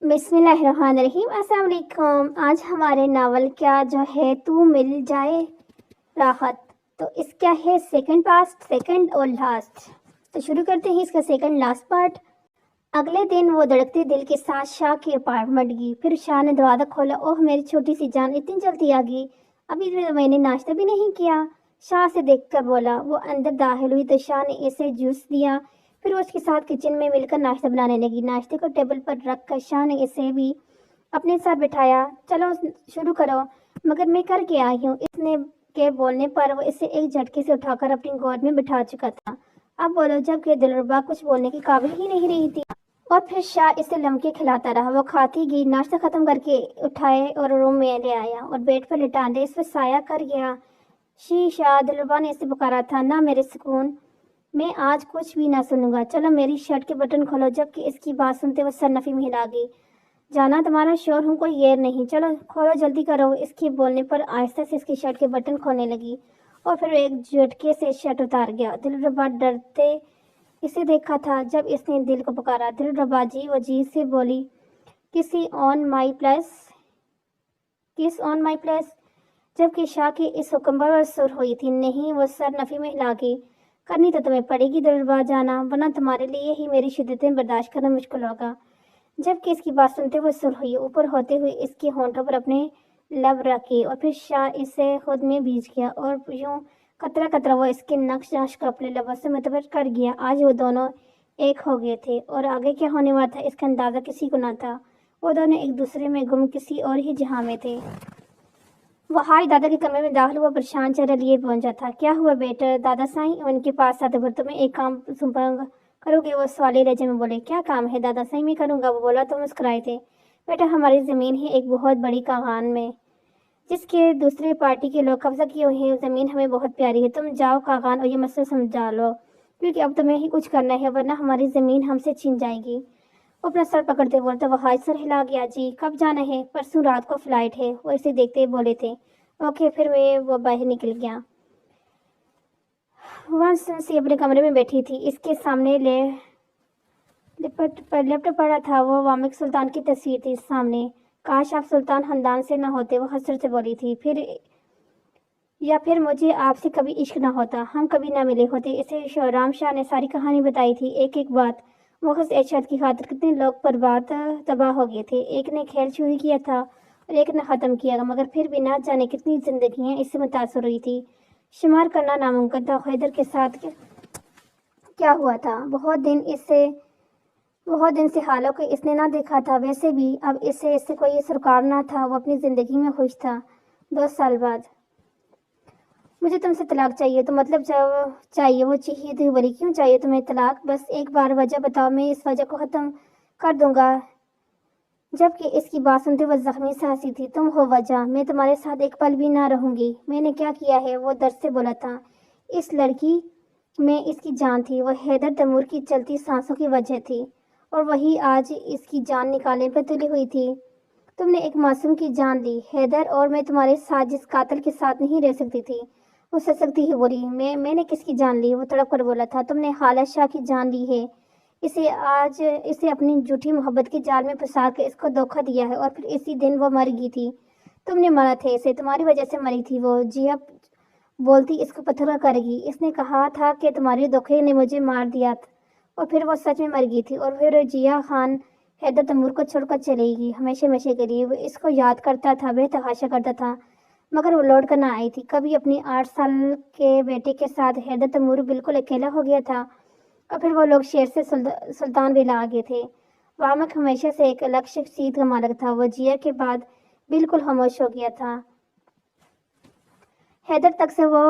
بسم اللہ الرحمن الرحیم۔ السلام علیکم۔ آج ہمارے ناول کیا جو ہے تو مل جائے راحت، تو اس کا ہے سیکنڈ پاسٹ، سیکنڈ اور لاسٹ۔ تو شروع کرتے ہیں اس کا سیکنڈ لاسٹ پارٹ۔ اگلے دن وہ دھڑکتے دل کے ساتھ شاہ کے اپارٹمنٹ گئی۔ پھر شاہ نے دروازہ کھولا۔ اوہ میری چھوٹی سی جان، اتنی جلدی آ گئی، ابھی میں نے ناشتہ بھی نہیں کیا، شاہ سے دیکھ کر بولا۔ وہ اندر داخل ہوئی تو شاہ نے اسے جوس دیا، پھر وہ اس کے ساتھ کچن میں مل کر ناشتہ بنانے لگی۔ ناشتے کو ٹیبل پر رکھ کر شاہ نے اسے بھی اپنے ساتھ بٹھایا۔ چلو شروع کرو، مگر میں کر کے آئی ہوں۔ اس نے کے بولنے پر وہ اسے ایک جھٹکے سے اٹھا کر اپنی گود میں بٹھا چکا تھا۔ اب بولو، جبکہ دلربا کچھ بولنے کے قابل ہی نہیں رہی تھی۔ اور پھر شاہ اسے لمکے کھلاتا رہا۔ وہ کھاتی گئی، ناشتہ ختم کر کے اٹھائے اور روم میں لے آیا اور بیڈ پر لٹا دے اس پر سایہ کر گیا۔ شاہ، دلربا نے اسے پکارا تھا۔ نہ میرے سکون، میں آج کچھ بھی نہ سنوں گا۔ چلو میری شرٹ کے بٹن کھولو۔ جبکہ اس کی بات سنتے وہ سر نفی میں ہلا گئی۔ جانا تمہارا شور ہوں، کوئی غیر نہیں، چلو کھولو جلدی کرو۔ اس کے بولنے پر آہستہ سے اس کی شرٹ کے بٹن کھولنے لگی اور پھر ایک جھٹکے سے شرٹ اتار گیا۔ دلربا ڈرتے اسے دیکھا تھا جب اس نے دل کو پکارا۔ دلربا جی وجہ سے بولی، کس آن مائی پلیس؟ جبکہ شاہ کی اس حکم پر سر ہوئی تھی۔ نہیں، وہ سر نفی میں ہلا گئی۔ کرنی تو تمہیں پڑے گی دلربا جانا، ورنہ تمہارے لیے ہی میری شدتیں برداشت کرنا مشکل ہوگا۔ جبکہ اس کی بات سنتے وہ سر ہوئی، اوپر ہوتے ہوئے اس کے ہونٹوں پر اپنے لب رکھے اور پھر شاہ اسے خود میں بھیج گیا اور یوں قطرہ قطرہ وہ اس کے نقش کو اپنے لبوں سے متبر کر گیا۔ آج وہ دونوں ایک ہو گئے تھے اور آگے کیا ہونے والا تھا اس کا اندازہ کسی کو نہ تھا۔ وہ دونوں ایک دوسرے میں گم کسی اور ہی جہاں میں تھے۔ وہ ہائی دادا کے کمرے میں داخل ہوا، پریشان چہرہ لیے پہنچا تھا۔ کیا ہوا بیٹا؟ دادا سائیں ان کے پاس آتے بول، تمہیں ایک کام کرو گے؟ وہ سوالی لہجے میں بولے۔ کیا کام ہے دادا سائیں؟ میں کروں گا، وہ بولا تو مسکرائے تھے۔ بیٹا ہماری زمین ہے ایک بہت بڑی کاغان میں، جس کے دوسرے پارٹی کے لوگ قبضہ کیے ہوئے ہیں۔ زمین ہمیں بہت پیاری ہے، تم جاؤ کاغان اور یہ مسئلہ سمجھا لو، کیونکہ اب تمہیں ہی کچھ کرنا ہے ورنہ ہماری زمین ہم سے چھین جائے گی۔ وہ اپنا سر پکڑتے بولتا۔ وہ ہائی سر ہلا گیا۔ جی کب جانا ہے؟ پرسوں رات کو فلائٹ ہے، وہ اسے دیکھتے بولے تھے۔ اوکے، پھر وہ باہر نکل گیا۔ وانسی اپنے کمرے میں بیٹھی تھی، اس کے سامنے لیپ ٹاپ پڑا تھا۔ وہ وامق سلطان کی تصویر تھی سامنے۔ کاش آپ سلطان خاندان سے نہ ہوتے، وہ حسرت سے بولی تھی۔ پھر مجھے آپ سے کبھی عشق نہ ہوتا، ہم کبھی نہ ملے ہوتے۔ اسے رام شاہ نے ساری کہانی بتائی تھی، ایک ایک بات۔ محض عیشت کی خاطر کتنے لوگ تباہ ہو گئے تھے۔ ایک نے کھیل شروع کیا تھا اور ایک نے ختم کیا، مگر پھر بھی نہ جانے کتنی زندگیاں اس سے متاثر ہوئی تھی، شمار کرنا ناممکن تھا۔ حیدر کے ساتھ کیا ہوا تھا؟ بہت دن سے حالوں کو اس نے نہ دیکھا تھا۔ ویسے بھی اب اس سے کوئی سرکار نہ تھا، وہ اپنی زندگی میں خوش تھا۔ 2 سال بعد مجھے تم سے طلاق چاہیے۔ تو مطلب چاہیے؟ وہ چیخی تو بولی، کیوں چاہیے تمہیں طلاق؟ بس ایک بار وجہ بتاؤ، میں اس وجہ کو ختم کر دوں گا۔ جبکہ اس کی بات سنتے وہ زخمی سے ہنسی تھی۔ تم ہو وجہ، میں تمہارے ساتھ ایک پل بھی نہ رہوں گی۔ میں نے کیا کیا ہے؟ وہ درد سے بولا تھا۔ اس لڑکی میں اس کی جان تھی، وہ حیدر تیمور کی چلتی سانسوں کی وجہ تھی، اور وہی آج اس کی جان نکالنے پر تلی ہوئی تھی۔ تم نے ایک معصوم کی جان لی حیدر، اور میں تمہارے ساتھ جس قاتل کے ساتھ نہیں رہ سکتی تھی۔ وہ سکتی ہی بولی، میں نے کس کی جان لی؟ وہ تڑپ کر بولا تھا۔ تم نے حالت شاہ کی جان لی ہے، اسے اپنی جھوٹی محبت کے جال میں پھنسا کے اس کو دھوکہ دیا ہے، اور پھر اسی دن وہ مر گئی تھی۔ تم نے مارا تھا اسے، تمہاری وجہ سے مری تھی وہ۔ جیا بولتی اس کو پتھر کرے گی۔ اس نے کہا تھا کہ تمہارے دھوکے نے مجھے مار دیا، اور پھر وہ سچ میں مر گئی تھی۔ اور پھر جیا خان حیدر تیمور کو چھوڑ کر چلے گی ہمیشہ کے لیے۔ وہ اس کو یاد کرتا تھا، بے تحاشا کرتا تھا، مگر وہ لوٹ کر نہ آئی تھی۔ کبھی اپنی 8 سال کے بیٹے کے ساتھ حیدر تیمور بالکل اکیلا ہو گیا تھا، اور پھر وہ لوگ شیر سے سلطان بھی لا گئے تھے۔ وامق ہمیشہ سے ایک الگ شخصیت کا مالک تھا، وہ جیا کے بعد بالکل خاموش ہو گیا تھا۔ حیدر تک سے وہ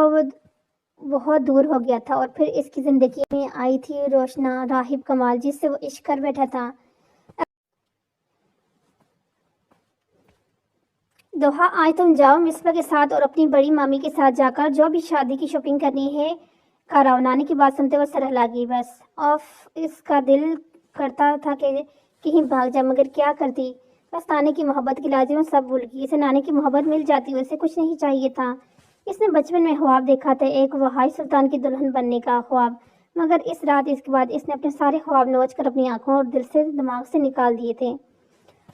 بہت دور ہو گیا تھا، اور پھر اس کی زندگی میں آئی تھی روشنا راہب کمال، جس سے وہ عشق کر بیٹھا تھا۔ دوحہ آج تم جاؤ مصباح کے ساتھ اور اپنی بڑی مامی کے ساتھ جا کر جو بھی شادی کی شاپنگ کرنی ہے کراؤ۔ نانی کی بات سنتے وہ سر ہلا گئی۔ بس اس کا دل کرتا تھا کہ کہیں بھاگ جائے، مگر کیا کرتی؟ بس نانی کی محبت کی لازم سب بھول گئی۔ اسے نانی کی محبت مل جاتی، اسے کچھ نہیں چاہیے تھا۔ اس نے بچپن میں خواب دیکھا تھا، ایک وہائی سلطان کی دلہن بننے کا خواب، مگر اس رات اس کے بعد اس نے اپنے سارے خواب نوچ کر اپنی آنکھوں اور دل سے دماغ سے نکال دیے تھے۔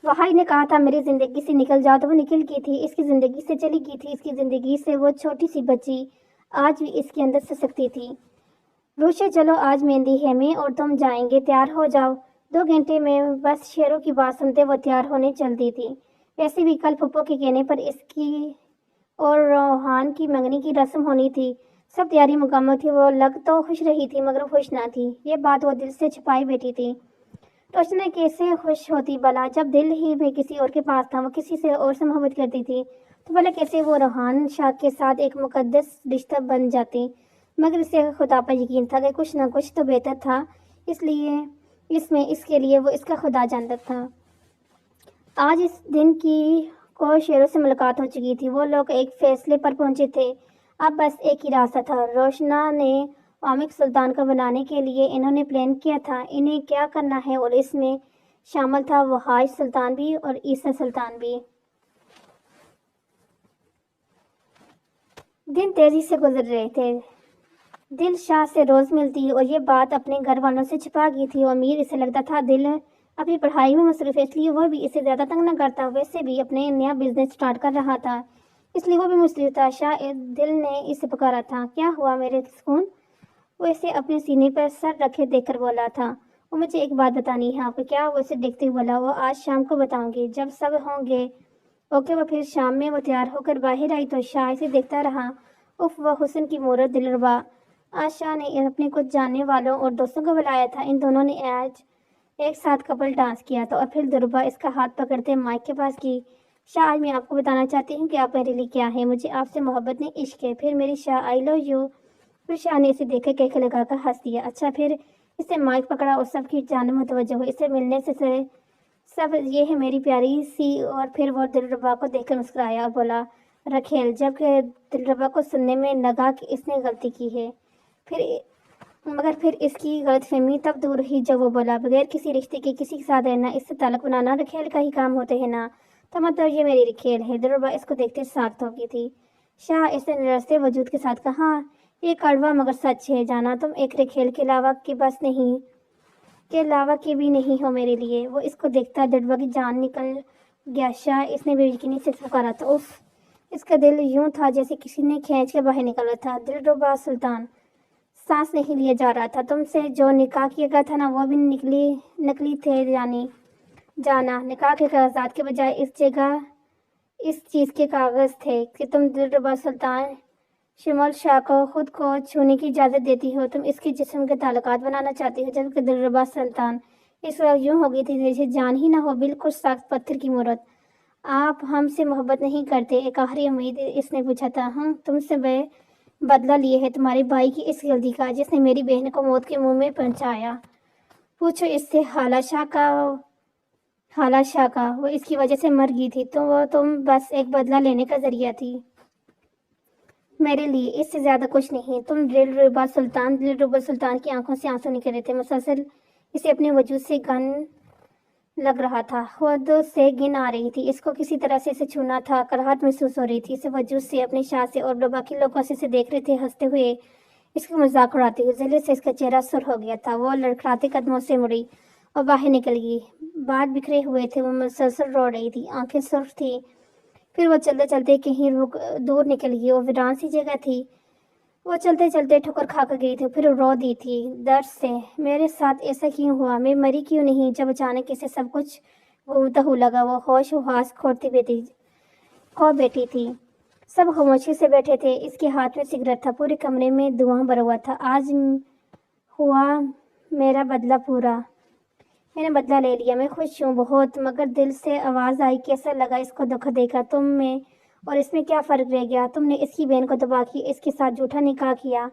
वहाई ने कहा था मेरी जिंदगी से निकल जाओ, तो वो निकल गई थी, इसकी जिंदगी से चली गई थी। इसकी जिंदगी से वो छोटी सी बच्ची आज भी इसके अंदर से सकती थी। रूशे चलो, आज मेहंदी है, मैं और तुम जाएंगे, तैयार हो जाओ। 2 घंटे में बस शेरों की बात सुनते वो तैयार होने चलती थी। वैसे भी कल फुप्पो के कहने पर इसकी और रोहान की मंगनी की रस्म होनी थी। सब तैयारी मुकम्मल थी। वो लग तो खुश रही थी मगर खुश ना थी। ये बात वो दिल से छिपाई बैठी थी। तो उसने कैसे खुश होती भला, जब दिल ही में किसी और के पास था। वो किसी से और से मोहब्बत करती थी तो भला कैसे वो रोहान शाह के साथ एक मुकद्दस रिश्ता बन जाती। मगर इसे खुदा पर यकीन था कि कुछ ना कुछ तो बेहतर था, इसलिए इसके लिए वो इसका खुदा जानता था। आज इस दिन की को शेरों से मुलाकात हो चुकी थी। वो लोग एक फैसले पर पहुंचे थे। अब बस एक ही रास्ता था। रोशना ने आमिर सुल्तान को बनाने के लिए इन्होंने प्लान किया था इन्हें क्या करना है, और इसमें शामिल था वहाज सुल्तान भी और ईसा सुल्तान भी। दिन तेजी से गुजर रहे थे। दिल शाह से रोज मिलती और ये बात अपने घर वालों से छिपा गई थी। अमीर इसे लगता था दिल अपनी पढ़ाई में मसरूफ है, इसलिए वह भी इसे ज़्यादा तंग न करता। वैसे भी अपने नया बिजनेस स्टार्ट कर रहा था, इसलिए वो भी मसरूफ था। दिल ने इसे पुकारा था, क्या हुआ मेरे सुकून? वो इसे अपने सीने पर सर रखे देखकर बोला था, वो मुझे एक बात बतानी है आपको। क्या? वो इसे देखते हुए बोला, वो आज शाम को बताऊंगी जब सब होंगे। ओके। वो फिर शाम में वो तैयार होकर बाहर आई तो शाह इसे देखता रहा। उफ, वह हुस्न की मूरत दिलरुबा। आज शाह ने अपने कुछ जानने वालों और दोस्तों को बुलाया था। इन दोनों ने आज एक साथ कपल डांस किया था और फिर दिलरुबा इसका हाथ पकड़ते माइक के पास की। शाह, आज मैं आपको बताना चाहती हूँ कि आप मेरे लिए क्या है। मुझे आपसे मोहब्बत नहीं, इश्क है। फिर मेरी शाह, आई लव यू। फिर शाह ने इसे देखकर कैके लगाकर हंस दिया। अच्छा। फिर इसे माइक पकड़ा और सबकी जान मुतवज्जो हुई। इसे मिलने से सब ये है मेरी प्यारी सी। और फिर वो दिलरुबा को देखकर मुस्कुराया और बोला, रखेल। जब दिलरुबा को सुनने में लगा कि इसने गलती की है, फिर इसकी गलतफहमी तब दूर हुई जब वो बोला, बगैर किसी रिश्ते के किसी के साथ रहना, इससे ताल्लुक बनाना रखेल का ही काम होते है ना? तो मतलब ये मेरी रखेल है। दिलरुबा इसको देखते साख्त हो गई थी। शाह इसने निरसते वजूद के साथ कहा, ये कड़वा मगर सच है। जाना तुम एक रखेल के अलावा के भी नहीं हो मेरे लिए। वो इसको देखता दिलरुबा की जान निकल गया। शाह इसने बेयकीनी से पुकारा था, उफ। इसका दिल यूं था जैसे किसी ने खींच के बाहर निकाला था। दिलरुबा सुल्तान, सांस नहीं लिया जा रहा था। तुमसे जो निकाह किया गया था ना, वो भी नकली थे। जाना निकाह के कागजात के बजाय इस चीज़ के कागज़ थे कि तुम दिलरुबा सुल्तान शिमल शाह को खुद को छूने की इजाज़त देती हो। तुम इसके जिस्म के ताल्लुकात बनाना चाहती हो, जबकि दिलरुबा सुल्तान इस वक्त यूँ हो गई थी जैसे जान ही ना हो, बिल्कुल सख्त पत्थर की मूरत। आप हमसे मोहब्बत नहीं करते? एक आखिरी उम्मीद इसने पूछा था। हम तुमसे बदला लिए है तुम्हारे भाई की इस गलती का, जिसने मेरी बहन को मौत के मुंह में पहुंचाया। पूछो इससे हाला शाह का। वो इसकी वजह से मर गई थी, तो तुम बस एक बदला लेने का जरिया थी मेरे लिए, इससे ज्यादा कुछ नहीं। तुम दिलरुबा सुल्तान की आंखों से आंसू निकल रहे थे। मुसलसल इसे अपने वजूद से गन लग रहा था। खुद से गिन आ रही थी। इसको किसी तरह से इसे छूना था। कराहत महसूस हो रही थी। इसे वजूद से, अपने शाह से और बाकी लोगों से इसे देख रहे थे हंसते हुए, इसका मजाक उड़ाते हुए। जल्दी से इसका चेहरा सुर हो गया था। वो लड़खड़ाते कदमों से मुड़ी और बाहर निकल गई। बाल बिखरे हुए थे। वो मुसलसल रो रही थी, आंखें सुर्ख थी। फिर वो चलते चलते कहीं दूर निकल गई। वो वीरान सी जगह थी। वो चलते चलते ठोकर खा कर गई थी, फिर रो दी थी दर्द से। मेरे साथ ऐसा क्यों हुआ? मैं मरी क्यों नहीं? जब अचानक इसे सब कुछ घूमता हुआ लगा। वो होश हवास खो बैठी थी। सब खामोशी से बैठे थे। इसके हाथ में सिगरेट था। पूरे कमरे में धुआं भरा हुआ था। आज हुआ मेरा बदला पूरा। मैंने बदला ले लिया। मैं खुश हूँ बहुत। मगर दिल से आवाज़ आई, कैसा लगा इसको धोखा देकर? तुम में और इसमें क्या फ़र्क रह गया? तुमने इसकी बहन को दबा की, इसके साथ झूठा निकाह किया,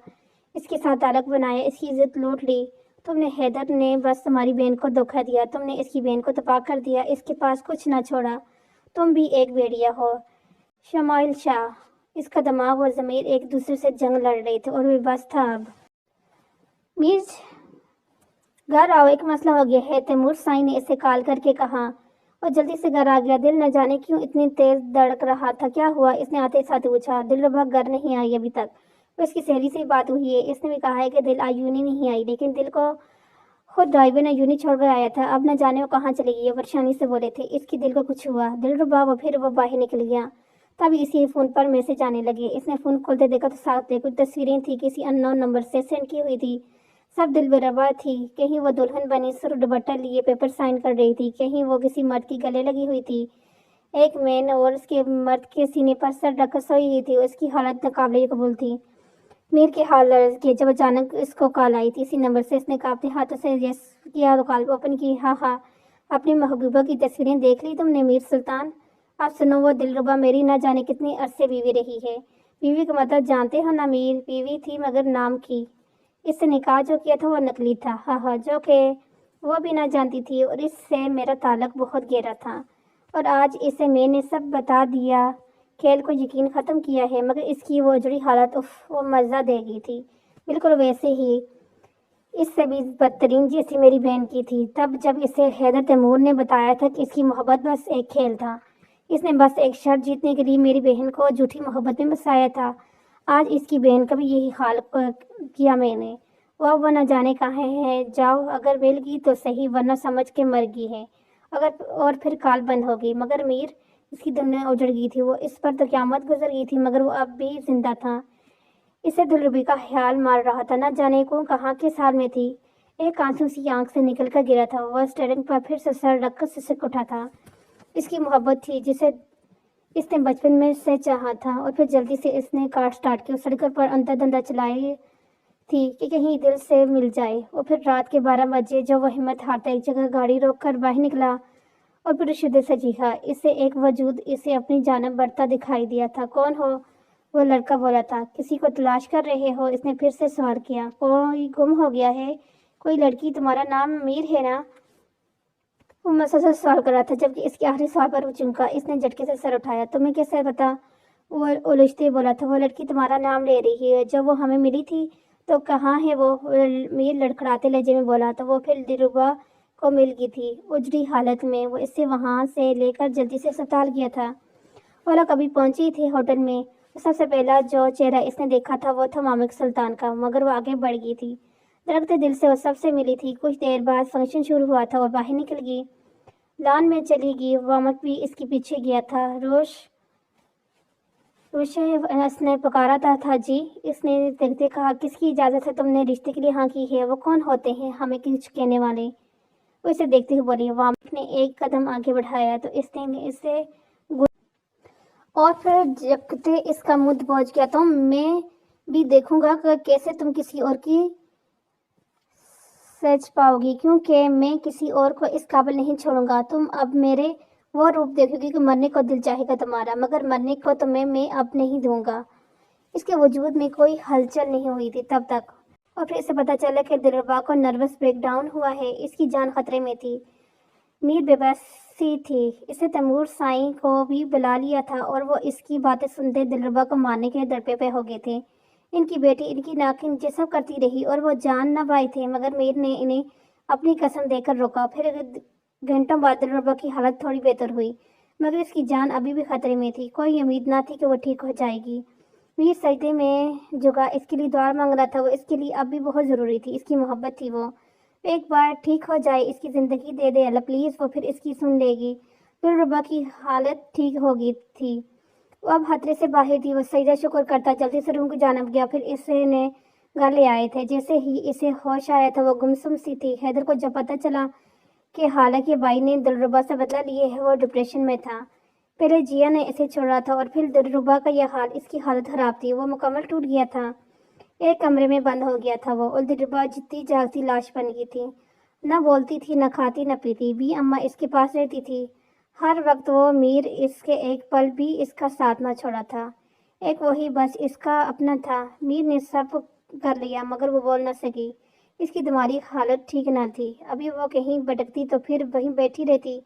इसके साथ ताल्लुक बनाया, इसकी इज्जत लूट ली। तुमने हैदर ने बस तुम्हारी बहन को धोखा दिया। तुमने इसकी बहन को तबाह कर दिया, इसके पास कुछ ना छोड़ा। तुम भी एक भेड़िया हो। शमाइल शाह, इसका दिमाग और ज़मीर एक दूसरे से जंग लड़ रहे थे और बेबस था। अब मीर, घर आओ, एक मसला हो गया है। तैमूर साईं ने इसे कॉल करके कहा और जल्दी से घर आ गया। दिल न जाने क्यों इतनी तेज धड़क रहा था। क्या हुआ? इसने आते साथ पूछा। दिलरुबा घर नहीं आई अभी तक। तो इसकी सहेली से बात हुई है। इसने भी कहा है कि दिल आयूनी नहीं आई, लेकिन दिल को खुद ड्राइवर ने यूं छोड़ कर आया था, अब न जाने वो कहाँ चली गई। परेशानी से बोले थे। इसकी दिल को कुछ हुआ, दिलरुबा। फिर वो बाहर निकल गया। तभी इसी फोन पर मैसेज आने लगे। इसने फोन खोलते देखा तो साथ में कुछ तस्वीरें थी, किसी अननोन नंबर से सेंड की हुई थी। सब दिलरुबा थी। कहीं वो दुल्हन बनी सुर दुपट्टा लिए पेपर साइन कर रही थी, कहीं वो किसी मर्द की गले लगी हुई थी। एक मैन और उसके मर्द के सीने पर सर रख सोई हुई थी। उसकी हालत नाकाबिले कबूल थी। मीर की हालत की जब अचानक इसको कॉल आई थी इसी नंबर से, इसने कांपते हाथों से यस किया तो कॉल ओपन की। हाँ हाँ, अपनी महबूबा की तस्वीरें देख ली तुमने मीर सुल्तान? आप सुनो, वो दिलरुबा मेरी ना जाने कितने अरसे बीवी रही है। बीवी का मतलब जानते हो ना मीर? बीवी थी मगर नाम की। इससे निकाह जो किया था वो नकली था। हाँ हाँ, जो कि वो भी ना जानती थी, और इससे मेरा ताल्लुक बहुत गहरा था। और आज इसे मैंने सब बता दिया। खेल को यकीन ख़त्म किया है, मगर इसकी वो उजड़ी हालत उफ वो मज़ा दे गई थी। बिल्कुल वैसे ही, इससे भी बदतरीन जैसी मेरी बहन की थी। तब जब इसे हैदर तैमूर ने बताया था कि इसकी मोहब्बत बस एक खेल था, इसने बस एक शर्त जीतने के लिए मेरी बहन को झूठी मोहब्बत में फंसाया था। आज इसकी बहन का भी यही हाल किया मैंने। वो न जाने कहाँ है। जाओ, अगर मिल गई तो सही, वरना समझ के मर गई है। अगर और फिर काल बंद हो गई। मगर मीर, इसकी दुनिया उजड़ गई थी। वो इस पर तो क़यामत गुजर गई थी, मगर वो अब भी जिंदा था। इसे दिलरुबा का ख्याल मार रहा था, न जाने को कहाँ किस हाल में थी। एक आंसू उसकी आंख से निकल कर गिरा था। वह स्टीयरिंग पर फिर से सर रखकर सिसक उठा था। इसकी मोहब्बत थी जिसे इसने बचपन में से चाहा था, और फिर जल्दी से इसने कार स्टार्ट की और सड़क पर अंधाधुंधा चलाई थी कि कहीं दिल से मिल जाए। और फिर रात के 12 बजे जब वह हिम्मत हारता एक जगह गाड़ी रोक कर बाहर निकला और फिर शुद्ध से चीखा। इसे एक वजूद इसे अपनी जानब बढ़ता दिखाई दिया था। कौन हो? वो लड़का बोला था। किसी को तलाश कर रहे हो? इसने फिर से सवाल किया। कोई गुम हो गया है? कोई लड़की? तुम्हारा नाम मीर है ना? वो मसलसल सवाल कर रहा था, जबकि इसके आखिरी सवाल पर वो चुमका। इसने झटके से सर उठाया। तुम्हें कैसे पता? वो उलझते बोला था। वो लड़की तुम्हारा नाम ले रही है। जब वो हमें मिली थी तो कहाँ है वो? मीर लड़खड़ाते लहजे में बोला था। वो फिर दिलरुबा को मिल गई थी उजड़ी हालत में। वो इसे वहाँ से लेकर जल्दी से अस्पताल गया था। वो लोग अभी पहुंचे थे होटल में। सबसे पहला जो चेहरा इसने देखा था वो था मामिक सुल्तान का, मगर वो आगे बढ़ गई थी। धड़कते दिल से वो सबसे मिली थी। कुछ देर बाद फंक्शन शुरू हुआ था और बाहर निकल गई, लॉन में चली गई। वामक भी इसके पीछे गया था। रोश ने पुकारा था जी। इसने देखते कहा, किसकी इजाज़त है तुमने रिश्ते के लिए हाँ की है? वो कौन होते हैं हमें कुछ कहने वाले? वो इसे देखते हुए बोली। वामक ने एक कदम आगे बढ़ाया तो इसने इसे और फिर जबकते इसका मुंह पहुंच गया। तो मैं भी देखूंगा कि कैसे तुम किसी और की सच पाओगी, क्योंकि मैं किसी और को इस काबिल नहीं छोड़ूंगा। तुम अब मेरे वो रूप देखोगी कि मरने को दिल चाहेगा तुम्हारा, मगर मरने को तुम्हें मैं अब नहीं दूंगा। इसके वजूद में कोई हलचल नहीं हुई थी तब तक, और फिर इसे पता चला कि दिलरुबा को नर्वस ब्रेकडाउन हुआ है। इसकी जान खतरे में थी। मीर बेबसी थी। इसे तैमूर साईं को भी बुला लिया था, और वो इसकी बातें सुनते दिलरुबा को मारने के दरपे पे हो गए थे। इनकी बेटी इनकी नाक नीचे सब करती रही और वो जान न पाए थे, मगर मीर ने इन्हें अपनी कसम देकर रोका। फिर घंटों बाद दिलरुबा की हालत थोड़ी बेहतर हुई, मगर इसकी जान अभी भी खतरे में थी। कोई उम्मीद ना थी कि वो ठीक हो जाएगी। मीर सजदे में झुका, इसके लिए दुआ मांग रहा था। वो इसके लिए अब भी बहुत ज़रूरी थी। इसकी मोहब्बत थी। वो एक बार ठीक हो जाए, इसकी ज़िंदगी दे दे अल्लाह प्लीज़। वो फिर इसकी सुन लेगी। दिलरुबा की हालत ठीक हो गई थी। वो अब खतरे से बाहर थी। वो सजदा शुक्र करता जल्दी से रूम की जानब गया। फिर इसे ने घर ले आए थे। जैसे ही इसे होश आया था वो गुमसुम सी थी। हैदर को जब पता चला कि हालांकि भाई ने दिलरुबा से बदला लिए है, वो डिप्रेशन में था। पहले जिया ने इसे छोड़ा था और फिर दिलरुबा का यह हाल। इसकी हालत खराब थी। वो मुकम्मल टूट गया था। एक कमरे में बंद हो गया था वो, और दिलरुबा जितनी जागती लाश बन गई थी। न बोलती थी, न खाती, न पीती। भी अम्मा इसके पास रहती थी हर वक्त। वो मीर इसके एक पल भी इसका साथ न छोड़ा था। एक वही बस इसका अपना था। मीर ने सब कर लिया, मगर वो बोल न सकी। इसकी दिमागी हालत ठीक न थी। अभी वो कहीं भटकती तो फिर वहीं बैठी रहती,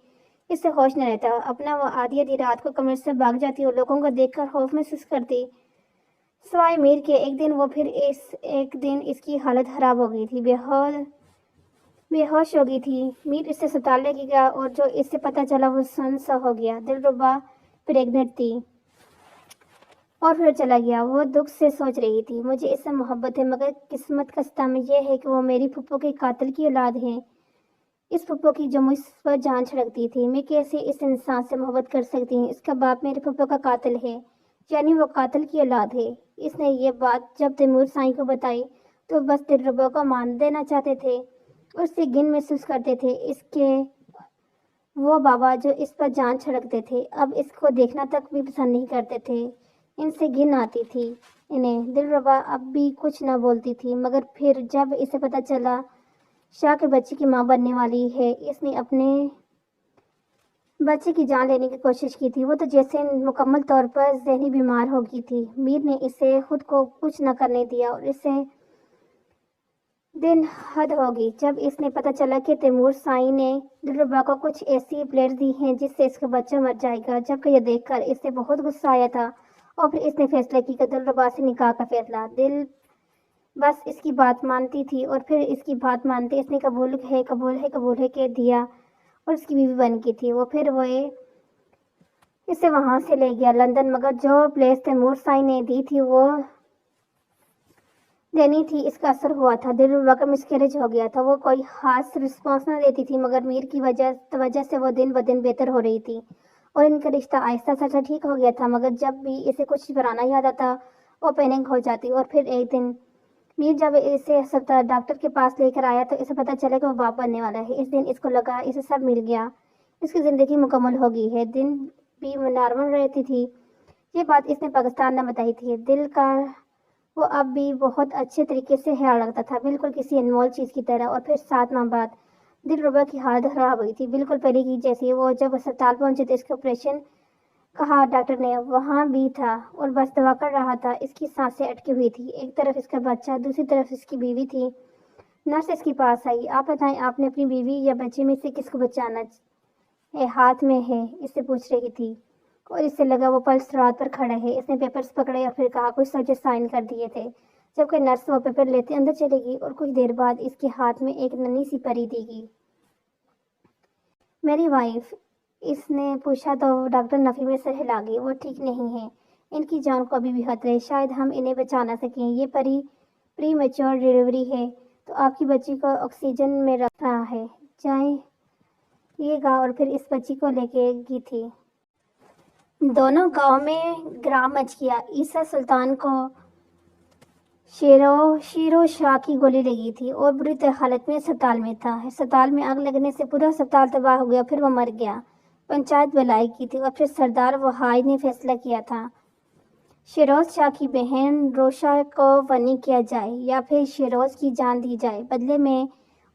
इससे होश न रहता। अपना वो आधी आधी रात को कमरे से भाग जाती और लोगों को देखकर खौफ महसूस करती। सवाए मीर के एक दिन इसकी हालत खराब हो गई थी। बेहोश हो गई थी। मीर इससे अस्पताल लेके गया, और जो इससे पता चला वो सुन्न सा हो गया। दिलरुबा प्रेग्नेंट थी اور پھر چلا گیا۔ وہ دکھ سے سوچ رہی تھی، مجھے اس سے محبت ہے مگر قسمت کا صدمہ یہ ہے کہ وہ میری پھپھو کے قاتل کی اولاد ہے۔ اس پھپھو کی جو مجھ پر جان چھڑکتی تھی، میں کیسے اس انسان سے محبت کر سکتی ہوں؟ اس کا باپ میرے پھپھو کا قاتل ہے، یعنی وہ قاتل کی اولاد ہے۔ اس نے یہ بات جب تیمور سائیں کو بتائی تو بس دلربا کو مان دینا چاہتے تھے، اس سے گن محسوس کرتے تھے اس کے وہ بابا جو اس پر جان چھڑکتے تھے، اب اس کو دیکھنا تک بھی پسند نہیں کرتے تھے۔ ان سے گن آتی تھی انہیں۔ دلربا اب بھی کچھ نہ بولتی تھی، مگر پھر جب اسے پتہ چلا شاہ کے بچے کی ماں بننے والی ہے، اس نے اپنے بچے کی جان لینے کی کوشش کی تھی۔ وہ تو جیسے مکمل طور پر ذہنی بیمار ہو گئی تھی۔ میر نے اسے خود کو کچھ نہ کرنے دیا اور اسے دن حد ہو گئی جب اس نے پتہ چلا کہ تیمور سائیں نے دلربا کو کچھ ایسی پلیٹس دی ہیں جس سے اس کا بچہ مر جائے گا۔ جبکہ یہ دیکھ کر اسے بہت غصہ آیا تھا اور پھر اس نے فیصلہ کی کہ دلربا سے نکاح کا فیصلہ۔ دل بس اس کی بات مانتی تھی اور پھر اس کی بات مانتے اس نے قبول ہے کہ دیا اور اس کی بیوی بن گئی تھی۔ پھر وہ اسے وہاں سے لے گیا لندن، مگر جو پلیس تیمور سائیں نے دی تھی وہ دینی تھی اس کا اثر ہوا تھا۔ دلربا کا مسکریج ہو گیا تھا۔ وہ کوئی خاص رسپانس نہ دیتی تھی، مگر میر کی توجہ سے وہ دن بدن بہتر ہو رہی تھی اور ان کا رشتہ آہستہ آہستہ ٹھیک ہو گیا تھا۔ مگر جب بھی اسے کچھ پرانا یاد آتا وہ پینک ہو جاتی۔ اور پھر ایک دن میر جب اسے ہسپتال ڈاکٹر کے پاس لے کر آیا تو اسے پتہ چلا کہ وہ باپ بننے والا ہے۔ اس دن اس کو لگا اسے سب مل گیا، اس کی زندگی مکمل ہو گئی ہے۔ دن بھی نارمل رہتی تھی۔ یہ بات اس نے پاکستان نہ بتائی تھی۔ دل کا وہ اب بھی بہت اچھے طریقے سے خیال رکھتا تھا، بالکل کسی انمول چیز کی طرح۔ اور پھر 7 ماہ بعد دلربا کی حالت خراب ہوئی تھی، بالکل پہلے کی جیسی۔ وہ جب ہسپتال پہنچے تو اس کا آپریشن کہا ڈاکٹر نے وہاں بھی تھا اور بس دعا کر رہا تھا۔ اس کی سانسیں اٹکی ہوئی تھی، ایک طرف اس کا بچہ، دوسری طرف اس کی بیوی تھی۔ نرس اس کے پاس آئی۔ آپ بتائیں، آپ نے اپنی بیوی یا بچے میں سے کس کو بچانا ہاتھ میں ہے؟ اس سے پوچھ رہی تھی اور اس سے لگا وہ پلس رات پر کھڑا ہے۔ اس نے پیپرز پکڑے اور پھر کہا کچھ سوچے سائن کر دیے تھے۔ جبکہ نرس وہ پیپر لیتے اندر چلے گی اور کچھ دیر بعد اس کے ہاتھ میں ایک ننھی سی پری دی گئی۔ میری وائف؟ اس نے پوچھا تو ڈاکٹر نفی میں سر ہلا گئی۔ وہ ٹھیک نہیں ہے، ان کی جان کو ابھی بھی خطرہ ہے، شاید ہم انہیں بچا نہ سکیں۔ یہ پری میچور ڈیلیوری ہے تو آپ کی بچی کو آکسیجن میں رکھنا ہے۔ جائے گا اور پھر اس بچی کو لے کے گئی تھی۔ دونوں گاؤں میں گرام مچ گیا۔ عیسیٰ سلطان کو شیر و شاہ کی گولی لگی تھی اور بری حالت میں اسپتال میں تھا۔ اسپتال میں آگ لگنے سے پورا اسپتال تباہ ہو گیا، پھر وہ مر گیا۔ پنچایت بلائی کی تھی اور پھر سردار وحاج نے فیصلہ کیا تھا شیروز شاہ کی بہن روشا کو غنی کیا جائے یا پھر شیروز کی جان دی جائے بدلے میں۔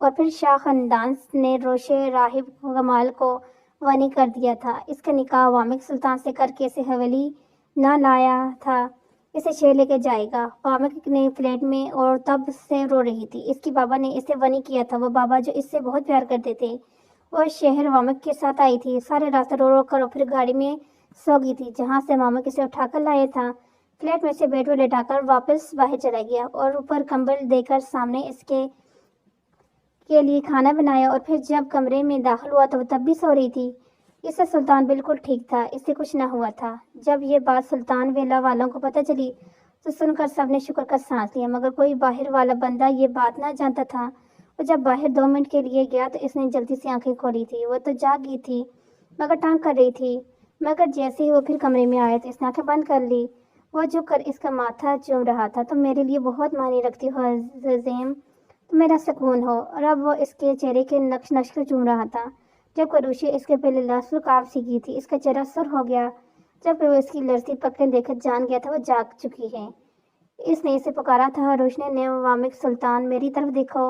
اور پھر شاہ خاندان نے روشے راہب کمال کو غنی کر دیا تھا۔ اس کا نکاح وامق سلطان سے کر کے اسے حویلی نہ لایا تھا۔ اسے شہر لے کے جائے گا۔ وامق نے فلیٹ میں اور تب سے رو رہی تھی۔ اس کے بابا نے اسے غنی کیا تھا، وہ بابا جو اس سے بہت پیار کرتے تھے۔ وہ شہر وامق کے ساتھ آئی تھی، سارے راستے رو رو کر، اور پھر گاڑی میں سو گئی تھی جہاں سے وامق اسے اٹھا کر لایا تھا۔ فلیٹ میں سے بیڈ پر لٹا کر واپس باہر چلا گیا اور اوپر کمبل دے کر سامنے اس کے لیے کھانا بنایا۔ اور پھر جب کمرے میں داخل ہوا تو وہ تب بھی سو رہی تھی۔ عیسیٰ سلطان بالکل ٹھیک تھا، اس سے کچھ نہ ہوا تھا۔ جب یہ بات سلطان ویلا والوں کو پتہ چلی تو سن کر سب نے شکر کا سانس لیا، مگر کوئی باہر والا بندہ یہ بات نہ جانتا تھا۔ وہ جب باہر 2 منٹ کے لیے گیا تو اس نے جلدی سے آنکھیں کھولی تھی۔ وہ تو جاگ گئی تھی مگر ٹانگ کر رہی تھی، مگر جیسے ہی وہ پھر کمرے میں آیا تو اس نے آنکھیں بند کر لی۔ وہ جھک کر اس کا ماتھا چوم رہا تھا۔ تم میرے لیے بہت معنی رکھتی ہو عظیم، تم میرا سکون ہو۔ اور اب وہ اس کے چہرے کے نقش کو چوم رہا تھا۔ جب کروشی اس کے پہلے لاسلک آپ سی کی تھی، اس کا چہرہ سر ہو گیا۔ جب کہ وہ اس کی لرزتی پکڑیں دیکھ کر جان گیا تھا وہ جاگ چکی ہے۔ اس نے اسے پکارا تھا۔ روشنی نے وامق سلطان میری طرف دیکھو،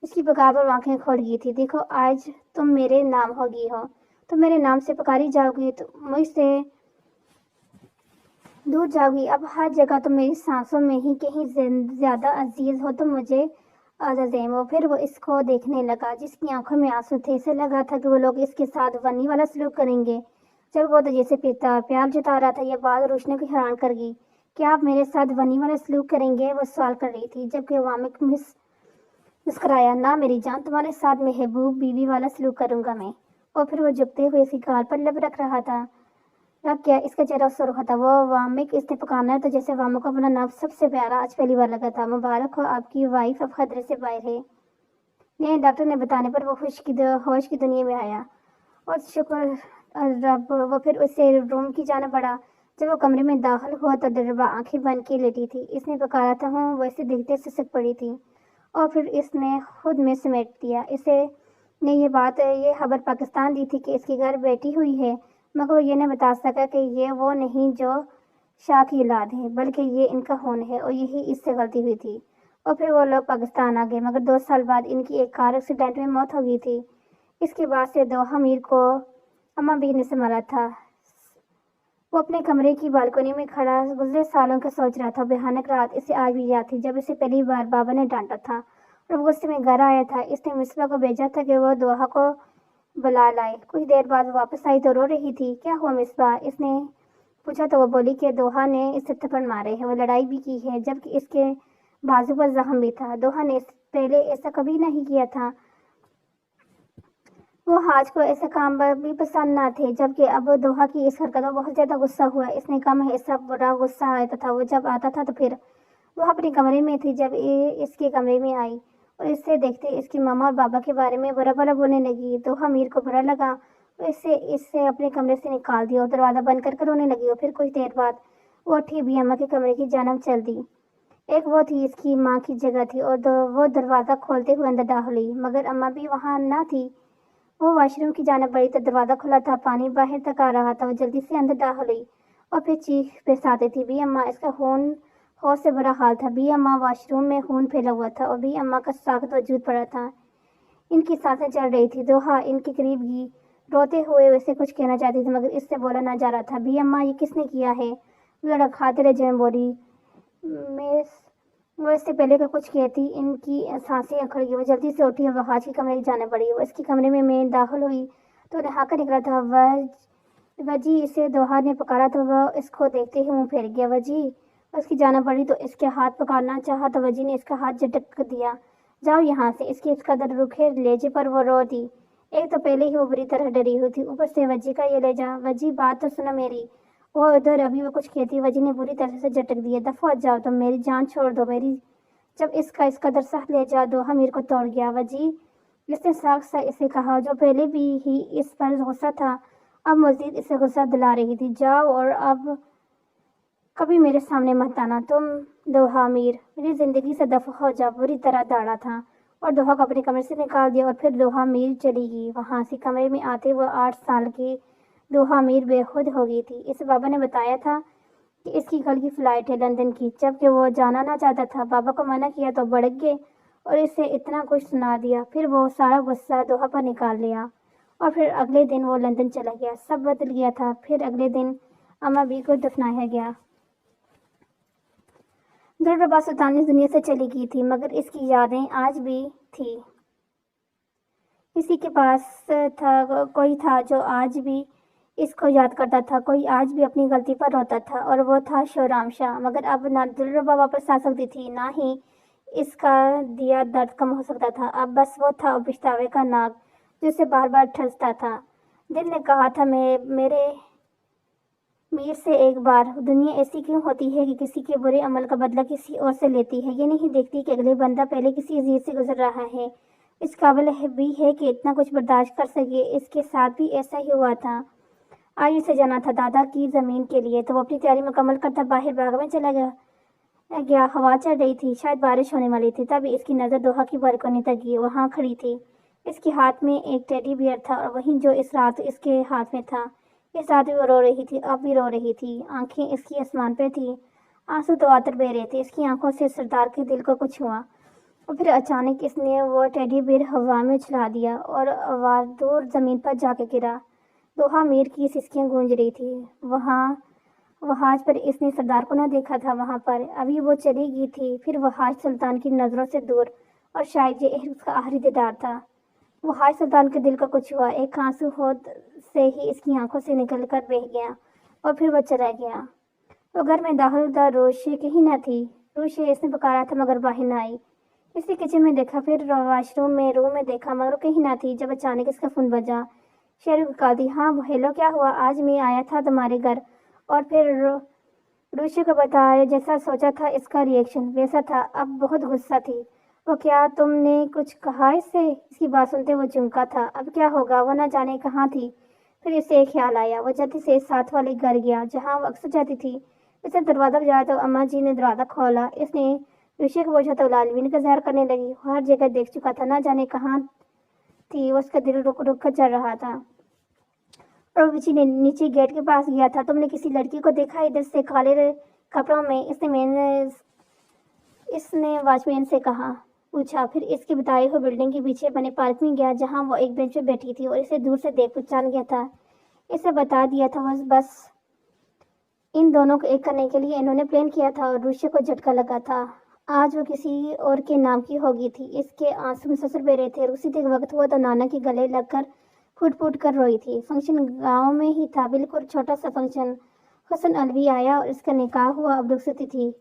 اس کی پکار پر آنکھیں کھول گئی تھی۔ دیکھو آج تم میرے نام ہو گئی ہو، تم میرے نام سے پکاری جاؤ گی، مجھ سے دور جاؤ گی۔ اب ہر جگہ تم میری سانسوں میں ہی کہیں زیادہ عزیز ہو تم مجھے عظیم ہو۔ پھر وہ اس کو دیکھنے لگا جس کی آنکھوں میں آنسو تھے۔ اسے لگا تھا کہ وہ لوگ اس کے ساتھ ونی والا سلوک کریں گے جب وہ تو جیسے پیار جتا رہا تھا۔ یہ بات روشنی کو حیران کر گئی۔ کیا آپ میرے ساتھ ونی والا سلوک کریں گے؟ وہ سوال کر رہی تھی، جبکہ وامق مسکرایا۔ نہ میری جان، تمہارے ساتھ محبوب بیوی والا سلوک کروں گا میں۔ اور پھر وہ جھکتے ہوئے اس کی گال پر لب رکھ رہا تھا۔ रख गया। इसका चेहरा सुर्ख था। वो वामिक इसने पुकारना तो जैसे वामो को अपना नाम सबसे प्यारा आज पहली बार लगा था। मुबारक हो आपकी वाइफ अब खतरे से बाहर है। नए डॉक्टर ने बताने पर वो होश की दुनिया में आया और शुक्र रब वो फिर उससे रूम की जाना पड़ा। जब वो कमरे में दाखिल हुआ तो दरबा आंखें बंद की लेटी थी। इसने पुकारा था हूँ वैसे दिखते सिसक पड़ी थी और फिर इसने खुद में समेट दिया। इसे ने ये खबर पाकिस्तान दी थी कि इसके घर बेटी हुई है, मगर वो ये नहीं बता सका कि ये वो नहीं जो शाह की औलाद है, बल्कि ये इनका खून है और यही इससे गलती हुई थी। और फिर वो लोग पाकिस्तान आ गए, मगर 2 साल बाद इनकी एक कार एक्सीडेंट में मौत हो गई थी। इसके बाद से दोहा मीर को अम्मा बीर ने संभाला था। वो अपने कमरे की बालकनी में खड़ा गुजरे सालों का सोच रहा था। भयानक रात इसे आज भी याद थी जब इसे पहली बार बाबा ने डांटा था और वो गुस्से में घर आया था। इसने मिसबा को भेजा था कि वो दोहा को बुला लाए। कुछ देर बाद वो वापस आई तो रो रही थी। क्या हुआ मिसबा, इसने पूछा तो वो बोली कि दोहा ने इसे थप्पड़ मारे हैं, वो लड़ाई भी की है, जबकि इसके बाजू पर जख्म भी था। दोहा ने पहले ऐसा कभी नहीं किया था। वो हाज को ऐसे काम भी पसंद न थे, जबकि अब दोहा की इस हरकत में बहुत ज्यादा गुस्सा हुआ। इसने कम ऐसा बुरा गुस्सा आता था। वो जब आता था तो फिर वो अपने कमरे में थी। जब ये इसके कमरे में आई और इससे देखते इसकी मामा और बाबा के बारे में बुरा बुरा बोलने लगी। दोहा मीर को बुरा लगा और इससे अपने कमरे से निकाल दिया और दरवाज़ा बंद कर रोने लगी। और फिर कुछ देर बाद वो उठी भी अम्मा के कमरे की जानब चल दी। एक वो थी इसकी माँ की जगह थी और वो दरवाज़ा खोलते हुए अंदर दाखिल हुई, मगर अम्मा भी वहाँ न थी। वो वॉशरूम की जानब बढ़ी तो दरवाज़ा खुला था, पानी बाहर तक आ रहा था। वो जल्दी से अंदर दाखिल हुई और फिर चीख पिसाती थी, भी अम्मा, इसका खून होश से बुरा हाल था। भी अम्मा, वॉशरूम में खून फैला हुआ था और भी अम्मा का साख्त वजूद पड़ा था। इनकी सांसें चल रही थी। दोहा इनके करीब गई, रोते हुए वैसे कुछ कहना चाहती थी, मगर इससे बोला ना जा रहा था। भी अम्मा, ये किसने किया है? लड़क खातिर जैन बोली। मैं वो इससे पहले का कुछ कहती इनकी सांसें अखड़ गई। वो जल्दी से उठी और वहाज के कमरे की जाने पड़ी। वो इसके कमरे में मैं दाखिल हुई तो नहाकर निकला था। वजी, इसे दोहा ने पुकारा तो वह इसको देखते ही मुंह फेर गया। वजी उसकी जाना पड़ी तो इसके हाथ पकड़ना चाहा तो वजी ने इसका हाथ झटक दिया। जाओ यहाँ से। इसकी इस कदर रुखे लेजे पर वो रो दी। एक तो पहले ही वो बुरी तरह डरी हुई थी, ऊपर से वजी का ये लेजा। वजी, बात तो सुनो मेरी। वो उधर अभी वो कुछ कहती, वजी ने बुरी तरह से झटक दिया। दफा जाओ तुम, मेरी जान छोड़ दो मेरी। जब इसका इस कदर सख्त ले जा दोहा मीर को तोड़ गया। वजी, इसने साख सा इसे कहा, जो पहले भी ही इस पर गुस्सा था, अब मजीद इसे गुस्सा दिला रही थी। जाओ और अब कभी मेरे सामने मत आना तुम। दोहा मीर, मेरी जिंदगी से दफा हो जा। बुरी तरह दाड़ा था और दोहा को अपने कमरे से निकाल दिया और फिर दोहा मीर चली गई। वहां से कमरे में आते हुए 8 साल की दोहा मीर बेखुद हो गई थी। इसे बाबा ने बताया था कि इसकी कल की फ्लाइट है लंदन की, जबकि वो जाना ना चाहता था। बाबा को मना किया तो भड़क गए और इसे इतना कुछ सुना दिया। फिर वो सारा गुस्सा दोहा पर निकाल लिया और फिर अगले दिन वो लंदन चला गया। सब बदल गया था। फिर अगले दिन अम्मा बी को दफनाया गया। दिलरुबा सुल्तान इस दुनिया से चली गई थी, मगर इसकी यादें आज भी थी। किसी के पास कोई था जो आज भी इसको याद करता था। कोई आज भी अपनी गलती पर रोता था और वो था शोराम शाह। मगर अब ना दिलरुबा वापस आ सकती थी, ना ही इसका दिया दर्द कम हो सकता था। अब बस वो था पछतावे का नाग जो उसे बार बार ठसता था। दिल ने कहा था, मेरे मीर से एक बार, दुनिया ऐसी क्यों होती है कि किसी के बुरे अमल का बदला किसी और से लेती है? ये नहीं देखती कि अगले बंदा पहले किसी अजीज से गुजर रहा है, इस काबिल भी है कि इतना कुछ बर्दाश्त कर सके। इसके साथ भी ऐसा ही हुआ था। आज इसे जाना था दादा की ज़मीन के लिए, तो वो अपनी तैयारी मुकम्मल करता बाहर बाग में चला गया। हवा चल रही थी, शायद बारिश होने वाली थी। तभी इसकी नज़र दोहा की बालकनी तक गई। वहाँ खड़ी थी, इसके हाथ में एक टेडी बियर था और वहीं जो इस रात इसके हाथ में था। इस रात भी वो रो रही थी, अब भी रो रही थी। आंखें इसकी आसमान पे थी, आंसू तो आतर बह रहे थे। इसकी आंखों से सरदार के दिल को कुछ हुआ और फिर अचानक इसने वो टेडी बियर हवा में उछला दिया और आवाज दूर ज़मीन पर जाके गिरा। दोहा मीर की सिसकियाँ गूंज रही थी। वहाज पर इसने सरदार को न देखा था। वहाँ पर अभी वो चली गई थी। फिर वहाज सुल्तान की नज़रों से दूर, और शायद ये उसका आखिरी दीदार था। वहाज सुल्तान के दिल का कुछ हुआ। एक आंसू होद से ही इसकी आंखों से निकल कर बह गया और फिर वो चला गया। वो घर में दाखिल था, रोशे कहीं न थी। रोशे इसने पुकारा था मगर बाहर न आई। इसने किचन में देखा, फिर वॉशरूम में, रूम में देखा, मगर कहीं ना थी। जब अचानक इसका फ़ोन बजा, शेरू की कादी, हाँ हेलो, क्या हुआ? आज मैं आया था तुम्हारे घर और फिर ऋषि को बताया। जैसा सोचा था इसका रिएक्शन वैसा था। अब बहुत गुस्सा थी वो। क्या तुमने कुछ कहा इससे? इसकी बात सुनते वो चौंका था। अब क्या होगा, वो न जाने कहाँ थी। फिर इसे एक ख्याल आया। वो जल्दी से साथ वाले घर गया जहाँ वो अक्सर जाती थी। इसने दरवाजा बजाया तो अम्मा जी ने दरवाजा खोला। इसने ऋषि को पूछा तो लालवीन का ज़हर करने लगी। वो हर जगह देख चुका था, ना जाने कहाँ थी। उसका दिल रुक रुक कर चल रहा था। और विची ने नीचे गेट के पास गया था। तुमने किसी लड़की को देखा इधर से काले कपड़ों में? इसने वॉचमैन से कहा पूछा। फिर इसके बताए हुए बिल्डिंग के पीछे बने पार्क में गया जहां वो एक बेंच पे बैठी थी और इसे दूर से देख पहचान गया था। इसे बता दिया था बस इन दोनों को एक करने के लिए इन्होंने प्लान किया था। और ऋषि को झटका लगा था। आज वो किसी और के नाम की होगी थी। इसके आंसू में ससुर बह रहे थे। उसी के वक्त वो तो नाना के गले लगकर फूट फूट कर रोई थी। फंक्शन गांव में ही था, बिल्कुल छोटा सा फंक्शन। हसन अलवी आया और इसका निकाह हुआ। अब रुखसती थी।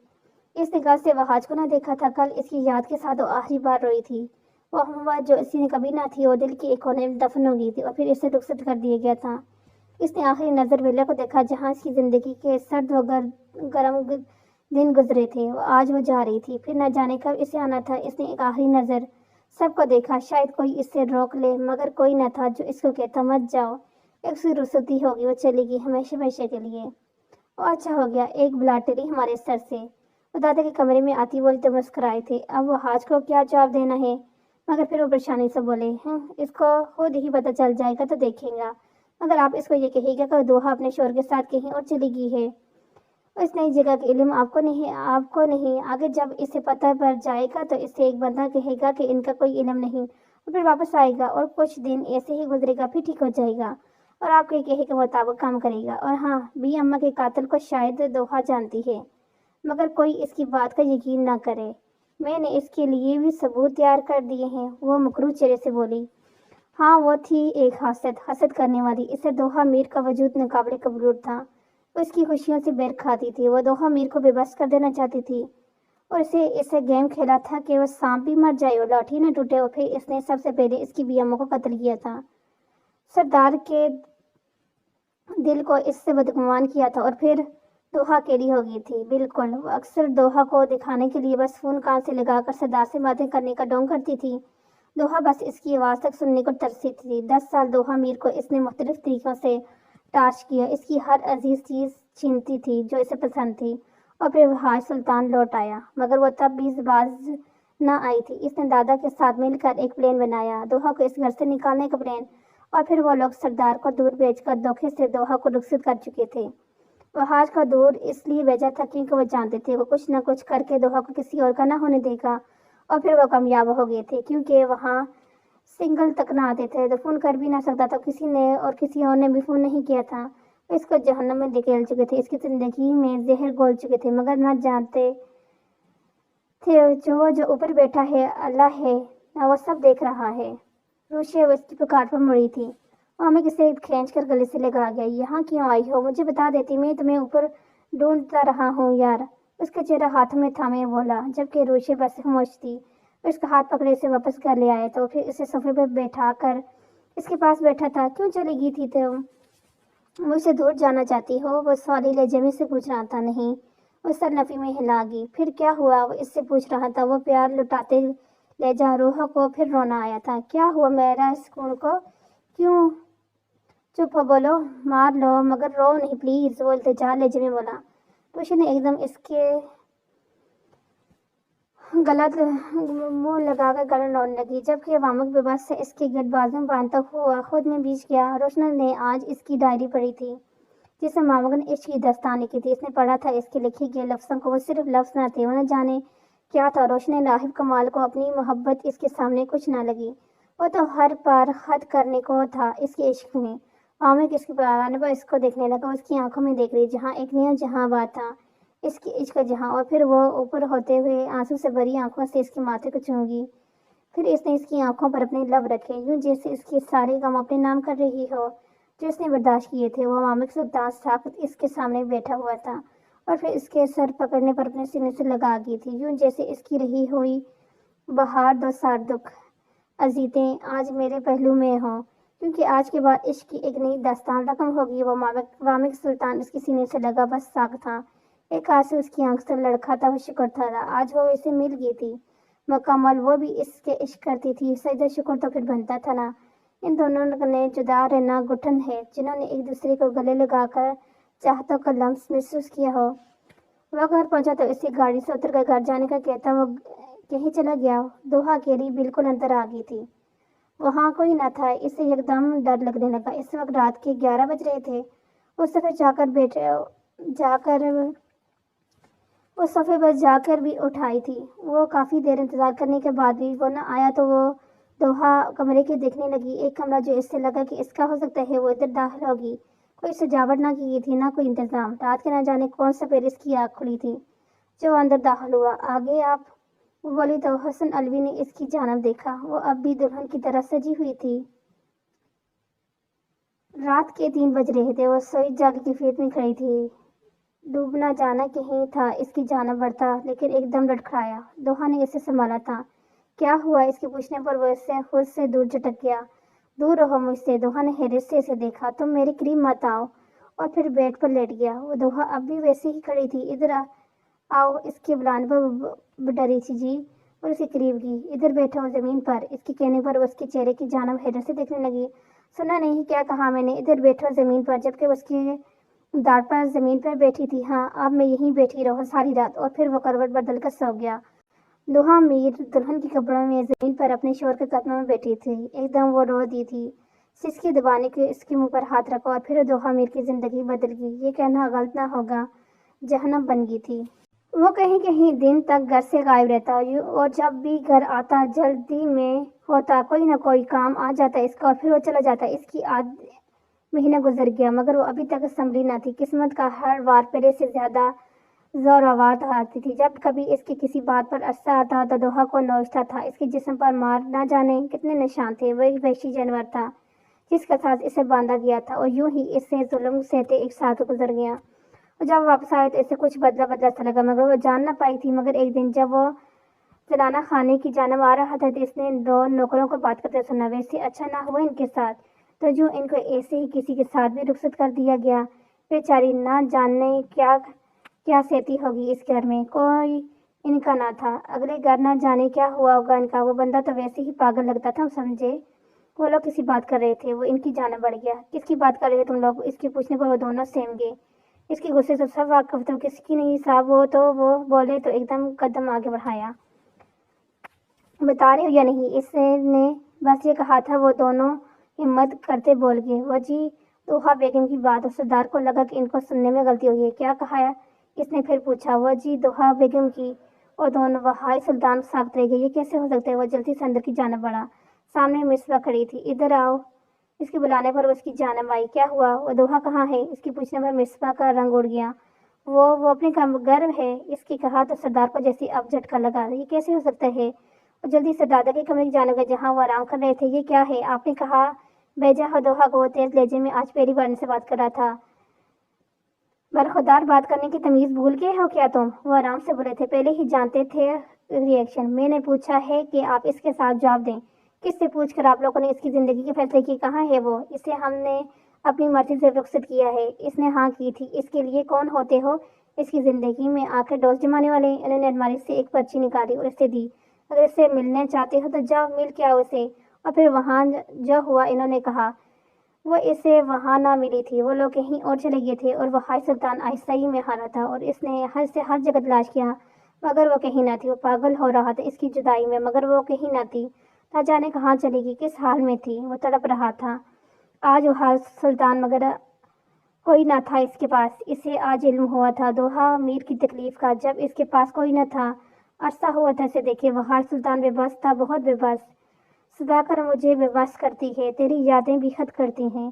इस निकाह से वह आज को ना देखा था। कल इसकी याद के साथ वो आखिरी बार रोई थी। वो मोहब्बत जो इसी ने कभी ना थी वो दिल के एक कोने में दफन हो गई थी और फिर इसे रुखसत कर दिया गया था। इसने आखिरी नजर वेला को देखा जहाँ इसकी जिंदगी के सर्द व गर्म दिन गुजरे थे। आज वो जा रही थी। फिर न जाने कब इसे आना था। इसने एक आखिरी नजर सबको देखा। शायद कोई इससे रोक ले, मगर कोई न था जो इसको कहता मत जाओ। एक सी रुखसती होगी, वो चलेगी हमेशा हमेशा के लिए। और अच्छा हो गया एक बुला टली हमारे सर से। वो दादा के कमरे में आती बोलते मुस्कुराए थे। अब वो हाज को क्या जवाब देना है, मगर फिर वो परेशानी से बोले इसको खुद ही पता चल जाएगा तो देखेगा। मगर आप इसको ये कहिएगा कि दोहा अपने शोर के साथ कहीं और चली गई है। इस नई जगह का इल्म आपको नहीं। आगे जब इसे पता पड़ जाएगा तो इससे एक बंदा कहेगा कि इनका कोई इल्म नहीं और फिर वापस आएगा और कुछ दिन ऐसे ही गुजरेगा, फिर ठीक हो जाएगा और आपके कहे के मुताबिक काम करेगा। और हाँ, बी अम्मा के कातिल को शायद दोहा जानती है, मगर कोई इसकी बात का यकीन ना करे। मैंने इसके लिए भी सबूत तैयार कर दिए हैं। वो मुकरू चेहरे से बोली। हाँ, वो थी एक हसद करने वाली। इससे दोहा मीर का वजूद नाकाबिले कबूल था। वो इसकी खुशियों से बैर खाती थी। वो दोहा मीर को बेबस कर देना चाहती थी और इसे गेम खेला था कि वो सांप भी मर जाए और लाठी न टूटे। और फिर इसने सबसे पहले इसकी बियम्मों को कत्ल किया था। सरदार के दिल को इससे बदगुमान किया था और फिर दोहा अकेली हो गई थी। बिल्कुल, वो अक्सर दोहा को दिखाने के लिए बस फोन कान से लगाकर सरदार से बातें करने का ढोंग करती थी। दोहा बस इसकी आवाज़ तक सुनने को तरसी थी। 10 साल दोहा मीर को इसने मुख्तलिफ तरीक़ों से टार्च किया। इसकी हर अजीज चीज़ छीनती थी जो इसे पसंद थी। और फिर हाज सुल्तान लौट आया, मगर वो तब भी बाज ना आई थी। इसने दादा के साथ मिलकर एक प्लान बनाया, दोहा को इस घर से निकालने का प्लान। और फिर वो लोग सरदार को दूर भेजकर धोखे से दोहा को रुखसत कर चुके थे। वो हाज को दूर इसलिए भेजा था क्योंकि वो जानते थे वो कुछ न कुछ करके दोहा को किसी और का ना होने देगा। और फिर वो कामयाब हो गए थे क्योंकि वहाँ सिंगल तक ना आते थे तो फ़ोन कर भी ना सकता था किसी ने, और किसी और ने भी फ़ोन नहीं किया था। इसको जहन्नम में धकेल चुके थे, इसकी ज़िंदगी में जहर घोल चुके थे, मगर ना जानते थे जो ऊपर बैठा है अल्लाह है ना, वो सब देख रहा है। रूशिया उसकी पुकार पर मुड़ी थी। वो हमें किसे खींच कर गले से लगा गया। यहाँ क्यों आई हो? मुझे बता देती, मैं तुम्हें ऊपर ढूंढता रहा हूँ यार। उसका चेहरा हाथ में थामे बोला, जबकि रूशिया बस खामोश थी। उसका हाथ पकड़े से वापस घर ले आए तो फिर इसे सोफे पर बैठा कर इसके पास बैठा था। क्यों चली गई थी तुम? मुझसे दूर जाना चाहती हो? वो सवाली लहजे में से पूछ रहा था। नहीं, वो सर नफी में हिला गई। फिर क्या हुआ? वो इससे पूछ रहा था। वो प्यार लुटाते लहजा रूह को फिर रोना आया था। क्या हुआ मेरा सुकून को? क्यों चुप हो? बोलो, मार लो, मगर रो नहीं प्लीज। वो इल्तिजा लहजे में बोला। रोशन ने एकदम इसके गलत मुंह लगाकर गले रोने लगी, जबकि अवामक बेबस से इसके गिरद बाजू में बांधता हुआ खुद में बीच गया। रोशन ने आज इसकी डायरी पढ़ी थी जिसमें मामक ने इश्क की दास्तान लिखी थी। इसने पढ़ा था इसके लिखे गए लफ्ज़ों को। वो सिर्फ लफ्ज़ न थे, वो न जाने क्या था। रोशन ने राहिब कमाल को अपनी मोहब्बत इसके सामने कुछ ना लगी। वो तो हर पार हद करने को था इसके इश्क में। मामक इसके पैगाने पर इसको देखने लगा। उसकी आंखों में देख रही जहाँ एक नया जहाँ बात था, इसकी इश्क जहाँ। और फिर वो ऊपर होते हुए आंसू से भरी आंखों से इसके माथे को चूमी। फिर इसने इसकी आंखों पर अपने लब रखे, यूं जैसे इसके सारे गम अपने नाम कर रही हो जो इसने बर्दाश्त किए थे। वो मामिक सुल्तान साकत इसके सामने बैठा हुआ था और फिर इसके सर पकड़ने पर अपने सीने से लगा गई थी, यूं जैसे इसकी रही हुई बहार दो सार दुख अजीतें आज मेरे पहलू में हो। کیونکہ آج کے بعد عشق کی ایک نئی داستان رقم ہوگی۔ وہ وامق سلطان اس کی سینے سے لگا بس ساکھ تھا، ایک آنسو اس کی آنکھ سے لڑکا تھا، وہ شکر تھا آج وہ اسے مل گئی تھی مکمل۔ وہ بھی اس کے عشق کرتی تھی، سجدہ شکر تو پھر بنتا تھا نا۔ ان دونوں نے جدا رہنا گٹھن ہے، جنہوں نے ایک دوسرے کو گلے لگا کر چاہتوں کا لمس محسوس کیا ہو۔ وہ گھر پہنچا تو اسی گاڑی سے اتر کر گھر جانے کا کہتا وہ کہیں چلا گیا۔ دوحہ اکیلی بالکل اندر آ گئی تھی، وہاں کوئی نہ تھا۔ اسے یکدم ڈر لگنے لگا۔ اس وقت رات کے 11 بج رہے تھے۔ وہ صفحے پر جا کر بھی اٹھائی تھی۔ وہ کافی دیر انتظار کرنے کے بعد بھی وہ نہ آیا تو وہ دوحہ کمرے کے دیکھنے لگی، ایک کمرہ جو اس سے لگا کہ اس کا ہو سکتا ہے وہ ادھر داخل ہوگی۔ کوئی سجاوٹ نہ کی گئی تھی، نہ کوئی انتظام۔ رات کے نہ جانے کون سا پیر اس کی آنکھ کھلی تھی جو اندر داخل ہوا۔ آگے آپ، وہ بولی تو حسن علوی نے اس کی جانب دیکھا۔ وہ اب بھی دلہن کی طرح سجی ہوئی تھی۔ رات کے 3 بج رہے تھے۔ وہ سوئی جاگ کی فیت میں کھڑی تھی، ڈوبنا جانا کہیں تھا اس کی جانب بڑھتا، لیکن ایک دم لڑکھڑایا۔ دوحہ نے اسے سنبھالا تھا۔ کیا ہوا؟ اس کے پوچھنے پر وہ اس سے خود سے دور جھٹک گیا۔ دور رہو مجھ سے۔ دوحہ نے حیرت سے اسے دیکھا۔ تم میرے قریب مت آؤ، اور پھر بیڈ پر لیٹ گیا۔ وہ دوحہ اب بھی ویسے ہی کھڑی تھی۔ ادھر آؤ، اس کے بلانے پر ڈری سی جی اور اس کے قریب گئی۔ ادھر بیٹھو زمین پر۔ اس کے کہنے پر وہ اس کے چہرے کی جانب حیرت سے دیکھنے لگی۔ سنا نہیں کیا کہا میں نے؟ ادھر بیٹھو زمین پر، جبکہ اس کے داڑ پر زمین پر بیٹھی تھی۔ ہاں، اب میں یہیں بیٹھی رہو ساری رات۔ اور پھر وہ کروٹ بدل کر سو گیا۔ دوحہ میر دلہن کے کپڑوں میں زمین پر اپنے شوہر کے قدموں میں بیٹھی تھی۔ ایک دم وہ رو دی تھی۔ سسکی دبانے کے اس کے منہ پر ہاتھ رکھا، اور پھر دوحہ میر کی زندگی بدل گئی۔ یہ کہنا غلط نہ ہوگا، جہنم بن گئی تھی۔ وہ کہیں کہیں دن تک گھر سے غائب رہتا، اور جب بھی گھر آتا جلدی میں ہوتا، کوئی نہ کوئی کام آ جاتا اس کا، اور پھر وہ چلا جاتا۔ اس کی مہینہ گزر گیا، مگر وہ ابھی تک سنبھلی نہ تھی۔ قسمت کا ہر وار پہلے سے زیادہ زوراور آتی تھی۔ جب کبھی اس کی کسی بات پر غصہ آتا تو دوحہ کو نوچتا تھا۔ اس کے جسم پر مار نہ جانے کتنے نشان تھے۔ وہ ایک وحشی جانور تھا جس کا ساتھ اسے باندھا گیا تھا، اور یوں ہی اس سے ظلم سہتے ایک ساتھ گزر گیا۔ اور جب واپس آئے تو اسے کچھ بدلا بدلا سا لگا، مگر وہ جان نہ پائی تھی۔ مگر ایک دن جب وہ زنانہ خانے کی جانب آ رہا تھا تو اس نے 2 نوکروں کو بات کرتے سنا۔ ویسے اچھا نہ ہوا ان کے ساتھ، تو جو ان کو ایسے ہی کسی کے ساتھ بھی رخصت کر دیا گیا۔ بیچاری نہ جانے کیا سہتی ہوگی اس گھر میں، کوئی ان کا نہ تھا۔ اگلے گھر نہ جانے کیا ہوا ہوگا ان کا۔ وہ بندہ تو ویسے ہی پاگل لگتا تھا، سمجھے۔ وہ لوگ کسی بات کر رہے تھے، وہ ان کی جانب بڑھ گیا۔ کس کی بات کر رہے تم لوگ؟ اس کے پوچھنے پر وہ دونوں سہم گئے۔ اس کے غصے سے سب واقف تھے، کس کی نہیں صاحب وہ بولے تو ایک دم قدم آگے بڑھایا۔ بتا رہے ہو یا نہیں؟ اس نے بس یہ کہا تھا۔ وہ دونوں ہمت کرتے بول گئے، وہ جی دوحہ بیگم کی بات۔ اس سردار کو لگا کہ ان کو سننے میں غلطی ہوئی ہے۔ کیا کہا ہے؟ اس نے پھر پوچھا۔ وہ جی دوحہ بیگم کی۔ اور دونوں وہائی سلطان ساکت رہ گئے۔ یہ کیسے ہو سکتا ہے؟ وہ جلدی سے اندر کی جانب بڑھا۔ سامنے مصباح کھڑی تھی۔ ادھر آؤ، اس کے بلانے پر وہ اس کی جانب آئی۔ کیا ہوا؟ وہ دوحہ کہاں ہے؟ اس کے پوچھنے پر مصباح کا رنگ اڑ گیا۔ وہ اپنے گھر ہے، اس کی کہا تو سردار کو جیسے اب جھٹکا لگا۔ یہ کیسے ہو سکتا ہے؟ وہ جلدی سے دادا کے کمرے کی جانب گئے جہاں وہ آرام کر رہے تھے۔ یہ کیا ہے؟ آپ نے کہا بھیجا ہو دوحہ کو؟ وہ تیز لہجے میں آج پہلی بار ان سے بات کر رہا تھا۔ برخودار بات کرنے کی تمیز بھول گئے ہو کیا تم؟ وہ آرام سے بولے تھے۔ پہلے ہی جانتے تھے ری ایکشن۔ میں نے پوچھا ہے کہ آپ اس کے ساتھ جواب دیں۔ کس سے پوچھ کر آپ لوگوں نے اس کی زندگی کے فیصلے کی؟ کہاں ہے وہ؟ اسے ہم نے اپنی مرضی سے رخصت کیا ہے۔ اس نے ہاں کی تھی۔ اس کے لیے کون ہوتے ہو اس کی زندگی میں آ کر ڈوز جمانے والے؟ انہوں نے الماری سے ایک پرچی نکالی اور اسے دی۔ اگر اس سے ملنے چاہتے ہو تو جاؤ مل کے آؤ اسے۔ اور پھر وہاں جو ہوا انہوں نے کہا۔ وہ اسے وہاں نہ ملی تھی، وہ لوگ کہیں اور چلے گئے تھے، اور وہ ہائی سلطان آہستگی میں ہارا تھا، اور اس نے ہر جگہ تلاش کیا مگر وہ کہیں نہ تھی۔ وہ پاگل ہو رہا تھا اس کی جدائی میں، مگر وہ کہیں نہ تھی۔ نہ جانے کہاں چلی گئی، کس حال میں تھی۔ وہ تڑپ رہا تھا۔ آج وہ ہائی سلطان مگر کوئی نہ تھا اس کے پاس۔ اسے آج علم ہوا تھا دوحہ میر کی تکلیف کا، جب اس کے پاس کوئی نہ تھا۔ عرصہ ہوا تھا اسے دیکھے۔ وہ ہائی سلطان بے بس تھا، بہت بے بس۔ صدا کر مجھے بے بس کرتی ہے، تیری یادیں بھی حد کرتی ہیں۔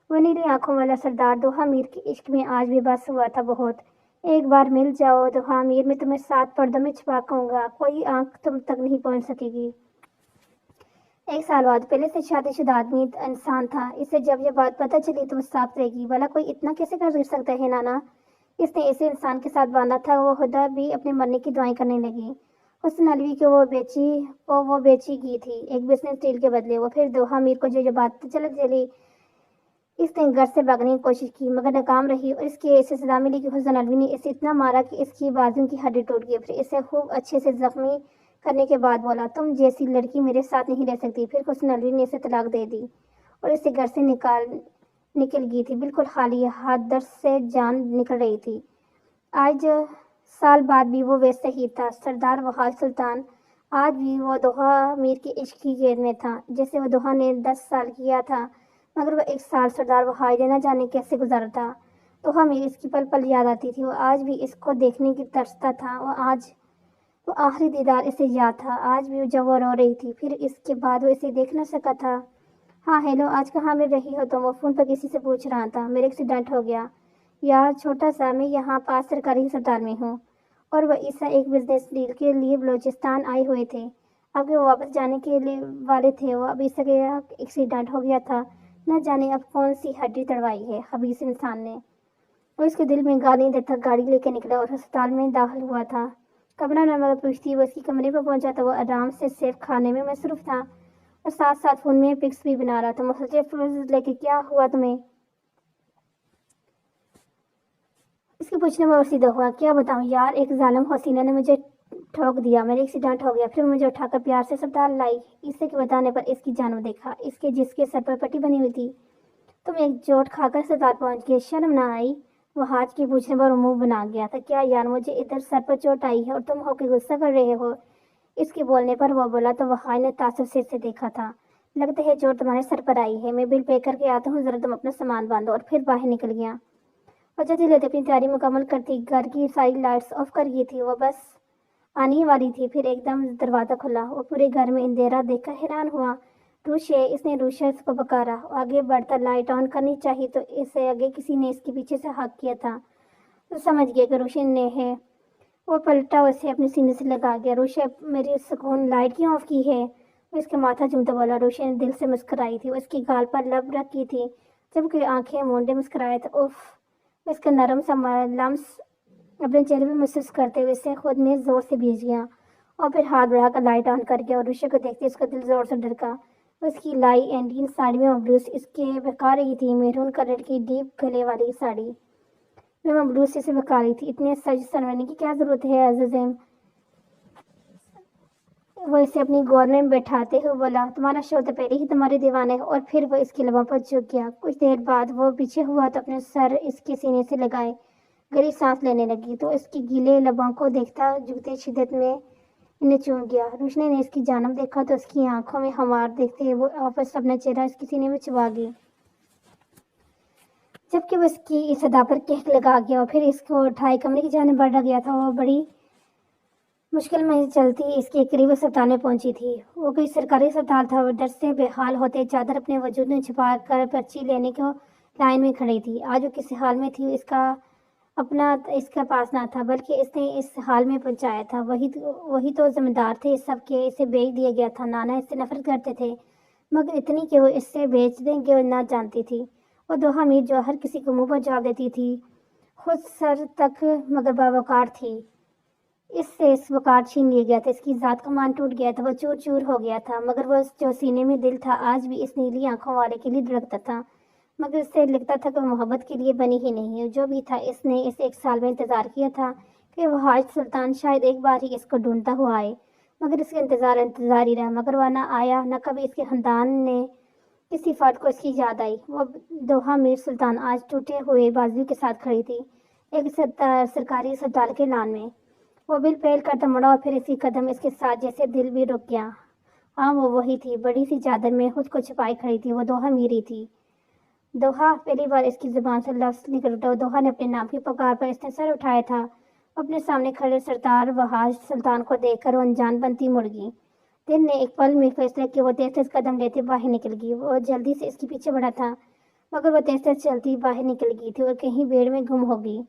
وہ نیلی آنکھوں والا سردار دوحہ میر کے عشق میں آج بے بس ہوا تھا بہت۔ ایک بار مل جاؤ دوحہ میر، میں تمہیں 7 پردوں میں چھپا کہوں گا، کوئی آنکھ تم تک نہیں پہنچ سکے گی۔ 1 سال بعد پہلے سے شادی شدہ آدمی انسان تھا، اسے جب یہ بات پتہ چلی تو وہ صاف رہ گئی۔ بھلا کوئی اتنا کیسے کر سکتا ہے نانا؟ اس نے ایسے انسان کے ساتھ باندھا تھا۔ وہ خدا بھی اپنے مرنے کی دعائیں کرنے لگی۔ حسن علوی کو وہ بیچی کی تھی ایک بزنس ڈیل کے بدلے۔ وہ پھر دوحہ میر کو جو بات چلی اس نے گھر سے بھاگنے کی کوشش کی مگر ناکام رہی اور اس کی اسے صدا ملی کہ حسن علوی نے اسے اتنا مارا کہ اس کی بازو کی ہڈی ٹوٹ گئی۔ پھر اسے خوب اچھے سے زخمی کرنے کے بعد بولا، تم جیسی لڑکی میرے ساتھ نہیں رہ سکتی۔ پھر حسن علوی نے اسے طلاق دے دی اور اسے گھر سے نکل گئی تھی، بالکل خالی ہاتھ، درد سے جان نکل رہی تھی۔ آج سال بعد بھی وہ ویسے ہی تھا۔ سردار وحاج سلطان آج بھی وہ دوحہ میر کے عشق کی قید میں تھا جیسے وہ دوحہ نے 10 سال کیا تھا، مگر وہ 1 سال سردار وحاج نے نہ جانے کیسے گزارا تھا۔ دوحہ میر اس کی پل پل یاد آتی تھی، وہ آج بھی اس کو دیکھنے کی ترستا تھا۔ وہ آخری دیدار اسے یاد تھا، آج بھی جب وہ رو رہی تھی، پھر اس کے بعد وہ اسے دیکھ نہ سکا تھا۔ ہاں ہیلو، آج کہاں مل رہی ہو تم؟ وہ فون پر کسی سے پوچھ رہا تھا۔ میرا ایکسیڈنٹ ہو گیا یار، چھوٹا سا، میں یہاں پاس سرکاری ہسپتال میں ہوں۔ اور وہ عیسیٰ ایک بزنس ڈیل کے لیے بلوچستان آئے ہوئے تھے، اب وہ واپس جانے کے والے تھے۔ وہ اب عیسیٰ کا ایکسیڈنٹ ہو گیا تھا، نہ جانے اب کون سی ہڈی تڑوائی ہے خبیث انسان نے۔ وہ اس کے دل میں گالی دیتا گاڑی لے کے نکلا اور ہسپتال میں داخل ہوا تھا۔ کمرہ نمبر پوچھتی وہ اس کی کمرے پر پہنچا تو وہ آرام سے سیب کھانے میں مصروف تھا اور ساتھ ساتھ فون میں پکس بھی بنا رہا تھا۔ مختلف فروز لے کے، کیا ہوا تمہیں؟ اس کے پوچھنے میں اور سیدھا ہوا، کیا بتاؤں یار، ایک ظالم حسینہ نے مجھے ٹھوک دیا، میرا ایکسیڈنٹ ہو گیا، پھر مجھے اٹھا کر پیار سے اسپتال لائی۔ عیسیٰ کے بتانے پر اس کی جانب دیکھا، اس کے جس کے سر پر پٹی بنی ہوئی تھی۔ تم ایک چوٹ کھا کر اسپتال پہنچ گئے، شرم نہ آئی؟ وہ حاج کے پوچھنے پر منہ بنا گیا تھا، کیا یار، مجھے ادھر سر پر چوٹ آئی ہے اور تم ہو کے غصہ کر رہے ہو؟ اس کے بولنے پر وہ بولا تو وہ حاج نے تعصب سے اسے دیکھا تھا، لگتا ہے چوٹ تمہارے سر پر آئی ہے، میں بل پے کر کے آتا ہوں، ذرا تم اپنا سامان باندھو، اور پھر باہر نکل گیا۔ اور جلدی جلدی اپنی تیاری مکمل کرتی گھر کی ساری لائٹس آف کر گئی تھی، وہ بس آنے والی تھی، پھر ایک دم دروازہ کھلا۔ وہ پورے گھر میں اندھیرا دیکھ کر حیران ہوا۔ روشے، اس نے روشے کو پکارا، آگے بڑھتا لائٹ آن کرنی چاہیے تو اسے آگے کسی نے اس کے پیچھے سے ہاک کیا تھا، تو سمجھ گیا کہ روشن نے ہے۔ وہ پلٹا، اسے اپنے سینے سے لگا گیا، روشے میری سکون، لائٹ کیوں آف کی ہے؟ وہ اس کے ماتھا چومتا بولا۔ روشن دل سے مسکرائی تھی، وہ اس کی گال پر لب رکھی تھی، جب کہ آنکھیں مونڈے مسکرائے تھے۔ اف، اس کا نرم سا لمس اپنے چہرے پہ محسوس کرتے ہوئے اسے خود میں زور سے بھیج گیا اور پھر ہاتھ بڑھا کر لائٹ آن کر گیا اور روشے کو دیکھتے اس کا دل زور سے ڈھڑکا۔ اس کی لائی انڈین ساڑی میں مبلوس اس کے بہکا رہی تھی، میرون کلر کی ڈیپ گلے والی ساڑی میں مبلوس اسے بہکا رہی تھی۔ اتنے سج سنورنے کی کیا ضرورت ہے عزیزم؟ وہ اسے اپنی گود میں بٹھاتے ہوئے بولا، تمہارا شوہر تو پہلے ہی تمہارے دیوانے ہے۔ اور پھر وہ اس کے لبوں پر جھک گیا۔ کچھ دیر بعد وہ پیچھے ہوا تو اپنے سر اس کے سینے سے لگائے گہری سانس لینے لگی تو اس کی گیلے لبوں کو دیکھتا جھکتے شدت میں انہیں چوم گیا۔ روشنی نے اس کی جانب دیکھا تو اس کی آنکھوں میں خمار دیکھتے ہوئے وہ واپس اپنا چہرہ اس کے سینے میں چبا گئی، جبکہ وہ اس کی اس ادا پر کہک لگا گیا اور پھر اس کو اٹھائے کمرے کی جانب بڑھ گیا تھا۔ وہ بڑی مشکل میں چلتی اس کے قریب اسپتال میں پہنچی تھی۔ وہ کوئی سرکاری اسپتال تھا۔ وہ ڈر سے بے حال ہوتے چادر اپنے وجود میں چھپا کر پرچی لینے کو لائن میں کھڑی تھی۔ آج وہ کس حال میں تھی اس کا پاس نہ تھا، بلکہ اس نے اس حال میں پہنچایا تھا۔ وہی تو ذمہ دار تھے اس سب کے، اسے بیچ دیا گیا تھا۔ نانا اس سے نفرت کرتے تھے، مگر اتنی کہ وہ اس سے بیچ دیں گے نہ جانتی تھی۔ وہ دوحہ میر جو ہر کسی کو منہ پر جواب دیتی تھی، خود سر تک مگر باوقار تھی، اس سے اس وقار چھین لیا گیا تھا، اس کی ذات کا مان ٹوٹ گیا تھا، وہ چور چور ہو گیا تھا، مگر وہ جو سینے میں دل تھا آج بھی اس نیلی آنکھوں والے کے لیے دھڑکتا تھا، مگر اس سے لگتا تھا کہ وہ محبت کے لیے بنی ہی نہیں ہے۔ جو بھی تھا، اس نے اس 1 سال میں انتظار کیا تھا کہ وہ حاج سلطان شاید ایک بار ہی اس کو ڈھونڈتا ہوا آئے، مگر اس کا انتظار ہی رہا، مگر وہ نہ آیا، نہ کبھی اس کے خاندان نے کسی فرد کو اس کی یاد آئی۔ وہ دوحہ میر سلطان آج ٹوٹے ہوئے بازو کے ساتھ کھڑی تھی ایک سرکاری اسپتال کے لان میں۔ وہ بل پیل کرتا مڑا اور پھر اسی قدم اس کے ساتھ جیسے دل بھی رک گیا۔ ہاں، وہ وہی تھی، بڑی سی چادر میں خود کو چھپائے کھڑی تھی، وہ دوحہ میری تھی۔ دوحہ، پہلی بار اس کی زبان سے لفظ نکل اٹھا۔ دوحہ نے اپنے نام کی پکار پر اس نے سر اٹھایا تھا، اپنے سامنے کھڑے سردار وحاج سلطان کو دیکھ کر وہ انجان بنتی مڑ گئی۔ دل نے ایک پل میں فیصلہ کیا، وہ تیز تیز قدم لیتے باہر نکل گئی۔ وہ جلدی سے اس کے پیچھے بڑھا تھا، مگر وہ تیز تیز چلتی باہر نکل گئی تھی اور کہیں بھیڑ میں گم ہو گئی۔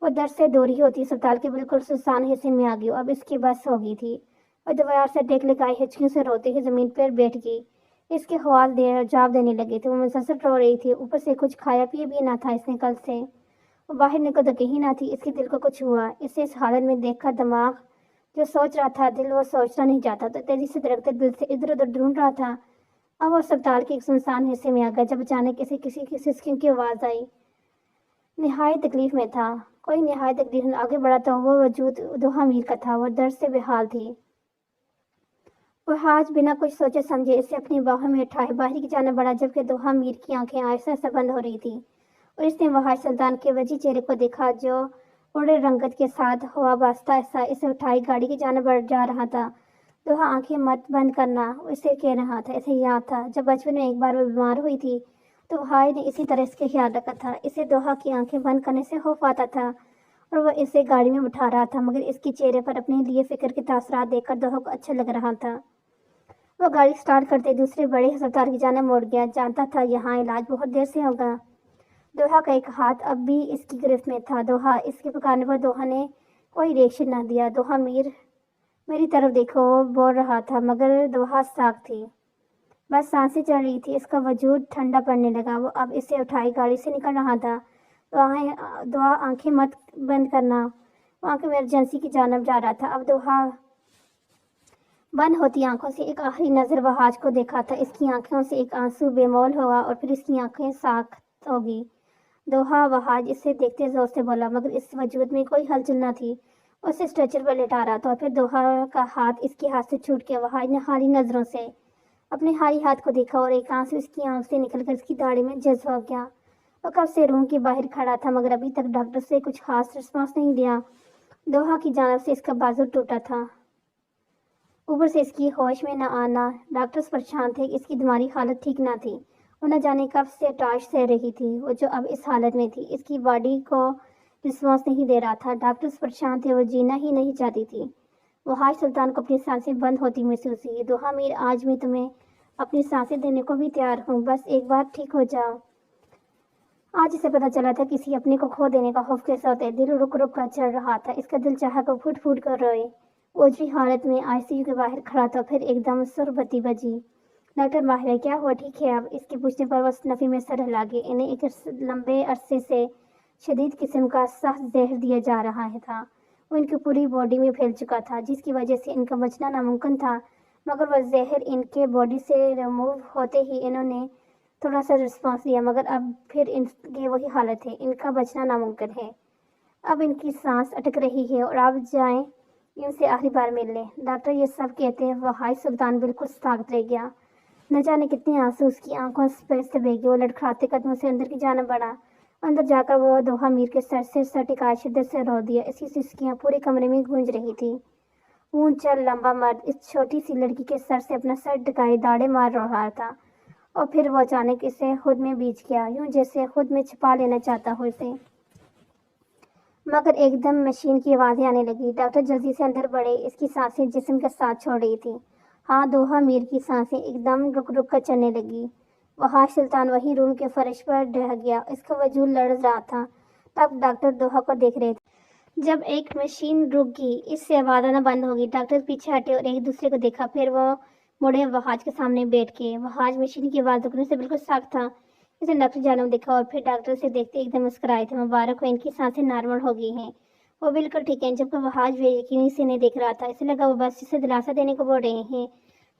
وہ در سے دور ہی ہوتی اسپتال کے بالکل سنسان حصے میں آ گئی، اب اس کی بس ہو گئی تھی۔ وہ دیوار سے ٹیک لگائی ہچکیوں سے روتے ہوئے زمین پر بیٹھ گئی۔ اس کے خوال جواب دینے لگے تھے، وہ مسلسل رو رہی تھی، اوپر سے کچھ کھایا پیا بھی نہ تھا اس نے کل سے۔ وہ باہر نکل تو کہیں نہ تھی، اس کے دل کو کچھ ہوا۔ اسے اس حالت میں دیکھ کر دماغ जो सोच रहा था दिल वो सोचना नहीं चाहता, तो तेजी से धड़कते दिल से इधर उधर ढूंढ रहा था। अब वो अस्पताल के एक सुनसान हिस्से में आ गया जब अचानक किसी की सिसकियों की आवाज आई। निहायत तकलीफ में था। कोई निहायत तकलीफ में आगे बढ़ा तो वो वजूद दोहा मीर का था। वो दर्द से बेहाल थी। वो आज बिना कुछ सोचे समझे इसे अपनी बाहों में उठाए बाहर की जाने बढ़ा, जबकि दोहा मीर की आंखें आहिस्ता आहिस्ता बंद हो रही थी और इसने वहाज सुल्तान के वजी चेहरे को देखा जो उड़े रंगत के साथ हवा बास्ता ऐसा इसे उठाई गाड़ी की जाने बढ़ जा रहा था। दोहा आंखें मत बंद करना, इसे कह रहा था। इसे याद था जब बचपन में एक बार वो बीमार हुई थी तो भाई ने इसी तरह इसके ख्याल रखा था। इसे दोहा की आंखें बंद करने से खौफ आता था और वह इसे गाड़ी में बिठा रहा था, मगर इसके चेहरे पर अपने लिए फिक्र के तासरात देखकर दोहा को अच्छा लग रहा था। वह गाड़ी स्टार्ट करते दूसरे बड़े अस्पताल की जाने मुड़ गया। जानता था यहाँ इलाज बहुत देर से होगा। दोहा का एक हाथ अब भी इसकी गिरफ्त में था। दोहा इसके पुकारने पर दोहा ने कोई रिएक्शन न दिया। दोहा मीर मेरी तरफ देखो, वो बोल रहा था, मगर दोहा साख थी। बस सांसें चढ़ रही थी। इसका वजूद ठंडा पड़ने लगा। वो अब इसे उठाई गाड़ी से निकल रहा था। दुआ आंखें मत बंद करना। वो आंखें इमरजेंसी की जानब जा रहा था। अब दोहा बंद होती आंखों से एक आखिरी नजर वहाज को देखा था। इसकी आंखों से एक आंसू बेमौल होगा और फिर इसकी आंखें साख होगी। दोहा वहाज इसे देखते जोर से बोला, मगर इस वजूद में कोई हलचल न थी। उसे स्ट्रेचर पर लेटा रहा था और फिर दोहा का हाथ इसके हाथ से छूट गया। वहाज ने खाली नजरों से अपने हारी हाथ को देखा और एक आंसू इसकी आंख से निकलकर इसकी दाढ़ी में जज्ब हो गया। वो कब से रूम के बाहर खड़ा था, मगर अभी तक डॉक्टर से कुछ खास रिस्पॉन्स नहीं दिया। दोहा की जानब से इसका बाजू टूटा था। ऊपर से इसकी होश में न आना। डॉक्टर्स परेशान थे कि इसकी दिमागी हालत ठीक ना थी। वो न जाने कब से टाश सह रही थी, वो जो अब इस हालत में थी। इसकी बॉडी को रिस्पॉन्स नहीं दे रहा था। डॉक्टर्स परेशान थे, वो जीना ही नहीं चाहती थी। वो हाज सुल्तान को अपनी सांसें बंद होती महसूस हुई। दोहा मीर, आज मैं तुम्हें अपनी सांसें देने को भी तैयार हूँ, बस एक बार ठीक हो जाओ। आज इसे पता चला था किसी अपने को खो देने का खौफ कैसा होता है। दिल रुक रुक कर चढ़ रहा था। इसका दिल चाहा को फूट फूट कर रोए। ओझरी हालत में आईसीयू के बाहर खड़ा था। फिर एकदम सुरबत्ती बजी। डॉक्टर माहिर, क्या हुआ, ठीक है अब? इसके पूछने पर वह नफी में सर हिला के इन्हें एक लंबे अरसे से शदीद किस्म का सख्त जहर दिया जा रहा है था। वो इनकी पूरी बॉडी में फैल चुका था, जिसकी वजह से इनका बचना नामुमकिन था। मगर वह जहर इनके बॉडी से रिमूव होते ही इन्होंने थोड़ा सा रिस्पॉन्स दिया, मगर अब फिर इनकी वही हालत है। इनका बचना नामुमकिन है। अब इनकी सांस अटक रही है और आप जाएं इनसे आखिरी बार मिल लें। डॉक्टर ये सब कहते हैं वहाज सुल्तान बिल्कुल साख्त रह गया। न जाने कितने आंसू उसकी आंखों से बह गए। वो लड़खड़ाते कदमों से अंदर की जाने बढ़ा। अंदर जाकर वो दोहा मीर के सर टिकाए शिद्दत से रो दिया। इसकी सिसकियां पूरे कमरे में गूंज रही थी। ऊंचा चल लंबा मर्द इस छोटी सी लड़की के सर से अपना सर टिकाए दाड़े मार रहा था और फिर वो अचानक इसे खुद में बीच गया, यूं जैसे खुद में छिपा लेना चाहता हो इसे। मगर एकदम मशीन की आवाज़ें आने लगी। डॉक्टर जल्दी से अंदर बढ़े। इसकी सांसें जिस्म के साथ छोड़ रही थी। हाँ, दोहा मीर की सांसें एकदम रुक रुक कर चलने लगी। वहाज सुल्तान वही रूम के फर्श पर ढह गया। इसका वजूद लड़ रहा था। तब डॉक्टर दोहा को देख रहे थे। जब एक मशीन रुक गई, इससे आवाज़ आना बंद हो गई। डॉक्टर पीछे हटे और एक दूसरे को देखा। फिर वो मुड़े वहाज के सामने बैठ के। वहाज मशीन की आवाज़ रुकने से बिल्कुल साफ था। इसने डॉक्टर जानम देखा और फिर डॉक्टर से देखते एकदम मुस्कुराए थे। मुबारक हो, इनकी सांसें नॉर्मल हो गई हैं। वो बिल्कुल ठीक है। जबकि वहाज बेयकीनी से नहीं देख रहा था। इसे लगा वो बस इसे दिलासा देने को बोल रहे हैं,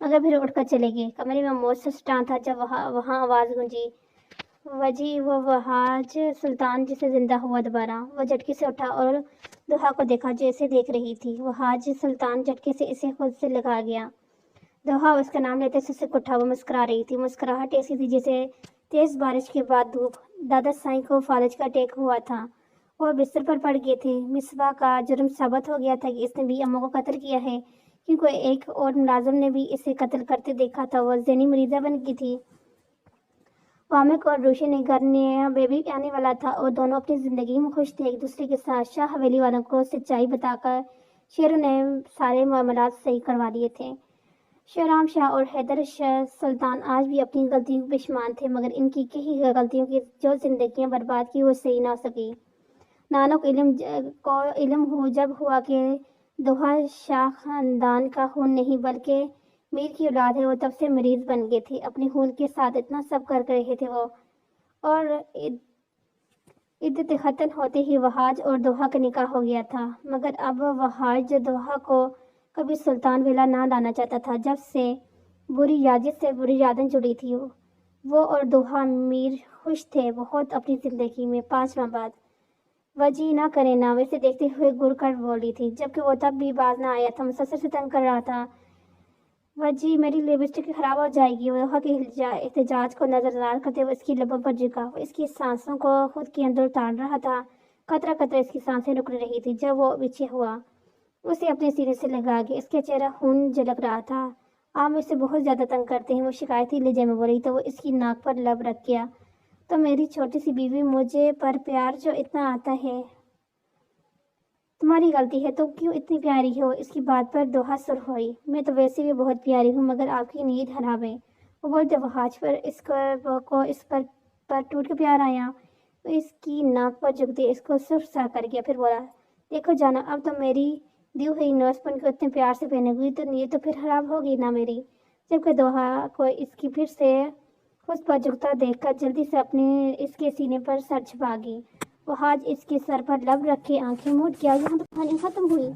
मगर फिर उठकर चले गए। कमरे में मौत स्टान था जब वहाँ आवाज़ गूंजी, वजी वो वहाज सुल्तान जिसे जिंदा हुआ दोबारा। वो झटके से उठा और दोहा को देखा जो इसे देख रही थी। वहाज सुल्तान झटके से इसे खुद से लगा गया। दोहा उसका नाम लेते से सिर्फ उठा। वो मुस्कुरा रही थी। मुस्कुराहट ऐसी थी जैसे तेज बारिश के बाद धूप। दादा साईं को फालज का अटैक हुआ था। वो बिस्तर पर पड़ गए थे। मिसबा का जुर्म साबित हो गया था कि इसने भी अम्मू को कत्ल किया है, क्योंकि एक और मुलाजिम ने भी इसे कत्ल करते देखा था। वो ज़हनी मरीजा बन गई थी। वामिक और रोशन ने घर नया बेबी आने वाला था और दोनों अपनी ज़िंदगी में खुश थे एक दूसरे के साथ। शाह हवेली वालों को सच्चाई बताकर शेरों ने सारे मामलात सही करवा दिए थे। शहराम शाह और हैदर शाह सुल्तान आज भी अपनी गलतियों को पेशमान थे, मगर इनकी कई गलतियों की जो जिंदगियां बर्बाद की वो सही ना सकी। नानक को इल्म हो जब हुआ कि दोहा शाह खानदान का खून नहीं बल्कि मीर की औलाद है, वो तब से मरीज बन गए थे। अपने खून के साथ इतना सब कर रहे थे वो। और इद्दत खत्म होते ही वहाज और दोहा का निकाह हो गया था। मगर अब वहाज दोहा को कभी सुल्तान वेला ना लाना चाहता था। जब से बुरी यादें से बुरी यादें जुड़ी थी वो और दोहा मीर खुश थे बहुत अपनी जिंदगी में। 5 माह बाद वह जी ना करे ना वैसे देखते हुए गुर कर बोली थी, जबकि वो तब भी बाज ना आया था। मुसलसल से तंग कर रहा था। वह जी मेरी लिपस्टिक खराब हो जाएगी। दोहा के एहतजाज को नजरअंदाज करते हुए इसकी लबों पर झुका। वो इसकी सांसों को खुद के अंदर उतार रहा था। कतरा कतरा इसकी सांसें रुक रही थी। जब वो पीछे हुआ उसे अपने सीने से लगा के इसका चेहरा खून झलक रहा था। आप मुझसे बहुत ज्यादा तंग करते हैं, वो शिकायती लहजे में बोली। तो वो इसकी नाक पर लब रख गया। तो मेरी छोटी सी बीवी मुझे पर प्यार जो इतना आता है तुम्हारी गलती है। तो क्यों इतनी प्यारी हो? इसकी बात पर दोहा सुर हुई। मैं तो वैसे भी बहुत प्यारी हूँ मगर आपकी नींद हराम है। वो बोलते वो हाथ पर इस पर टूट के प्यार आया। तो इसकी नाक पर झुकते इसको सुर सा कर गया। फिर बोला देखो जाना, अब तो मेरी दी हुई नौजपन को इतने प्यार से पहनेगी तो नींद तो फिर खराब होगी ना मेरी। जबकि दोहा को इसकी फिर से उस पर झुकता देखकर जल्दी से अपने इसके सीने पर सर छुपा गई। वो हाथ इसके सर पर लब रख के आंखें मूंद गया। यहाँ तो कहानी खत्म हुई।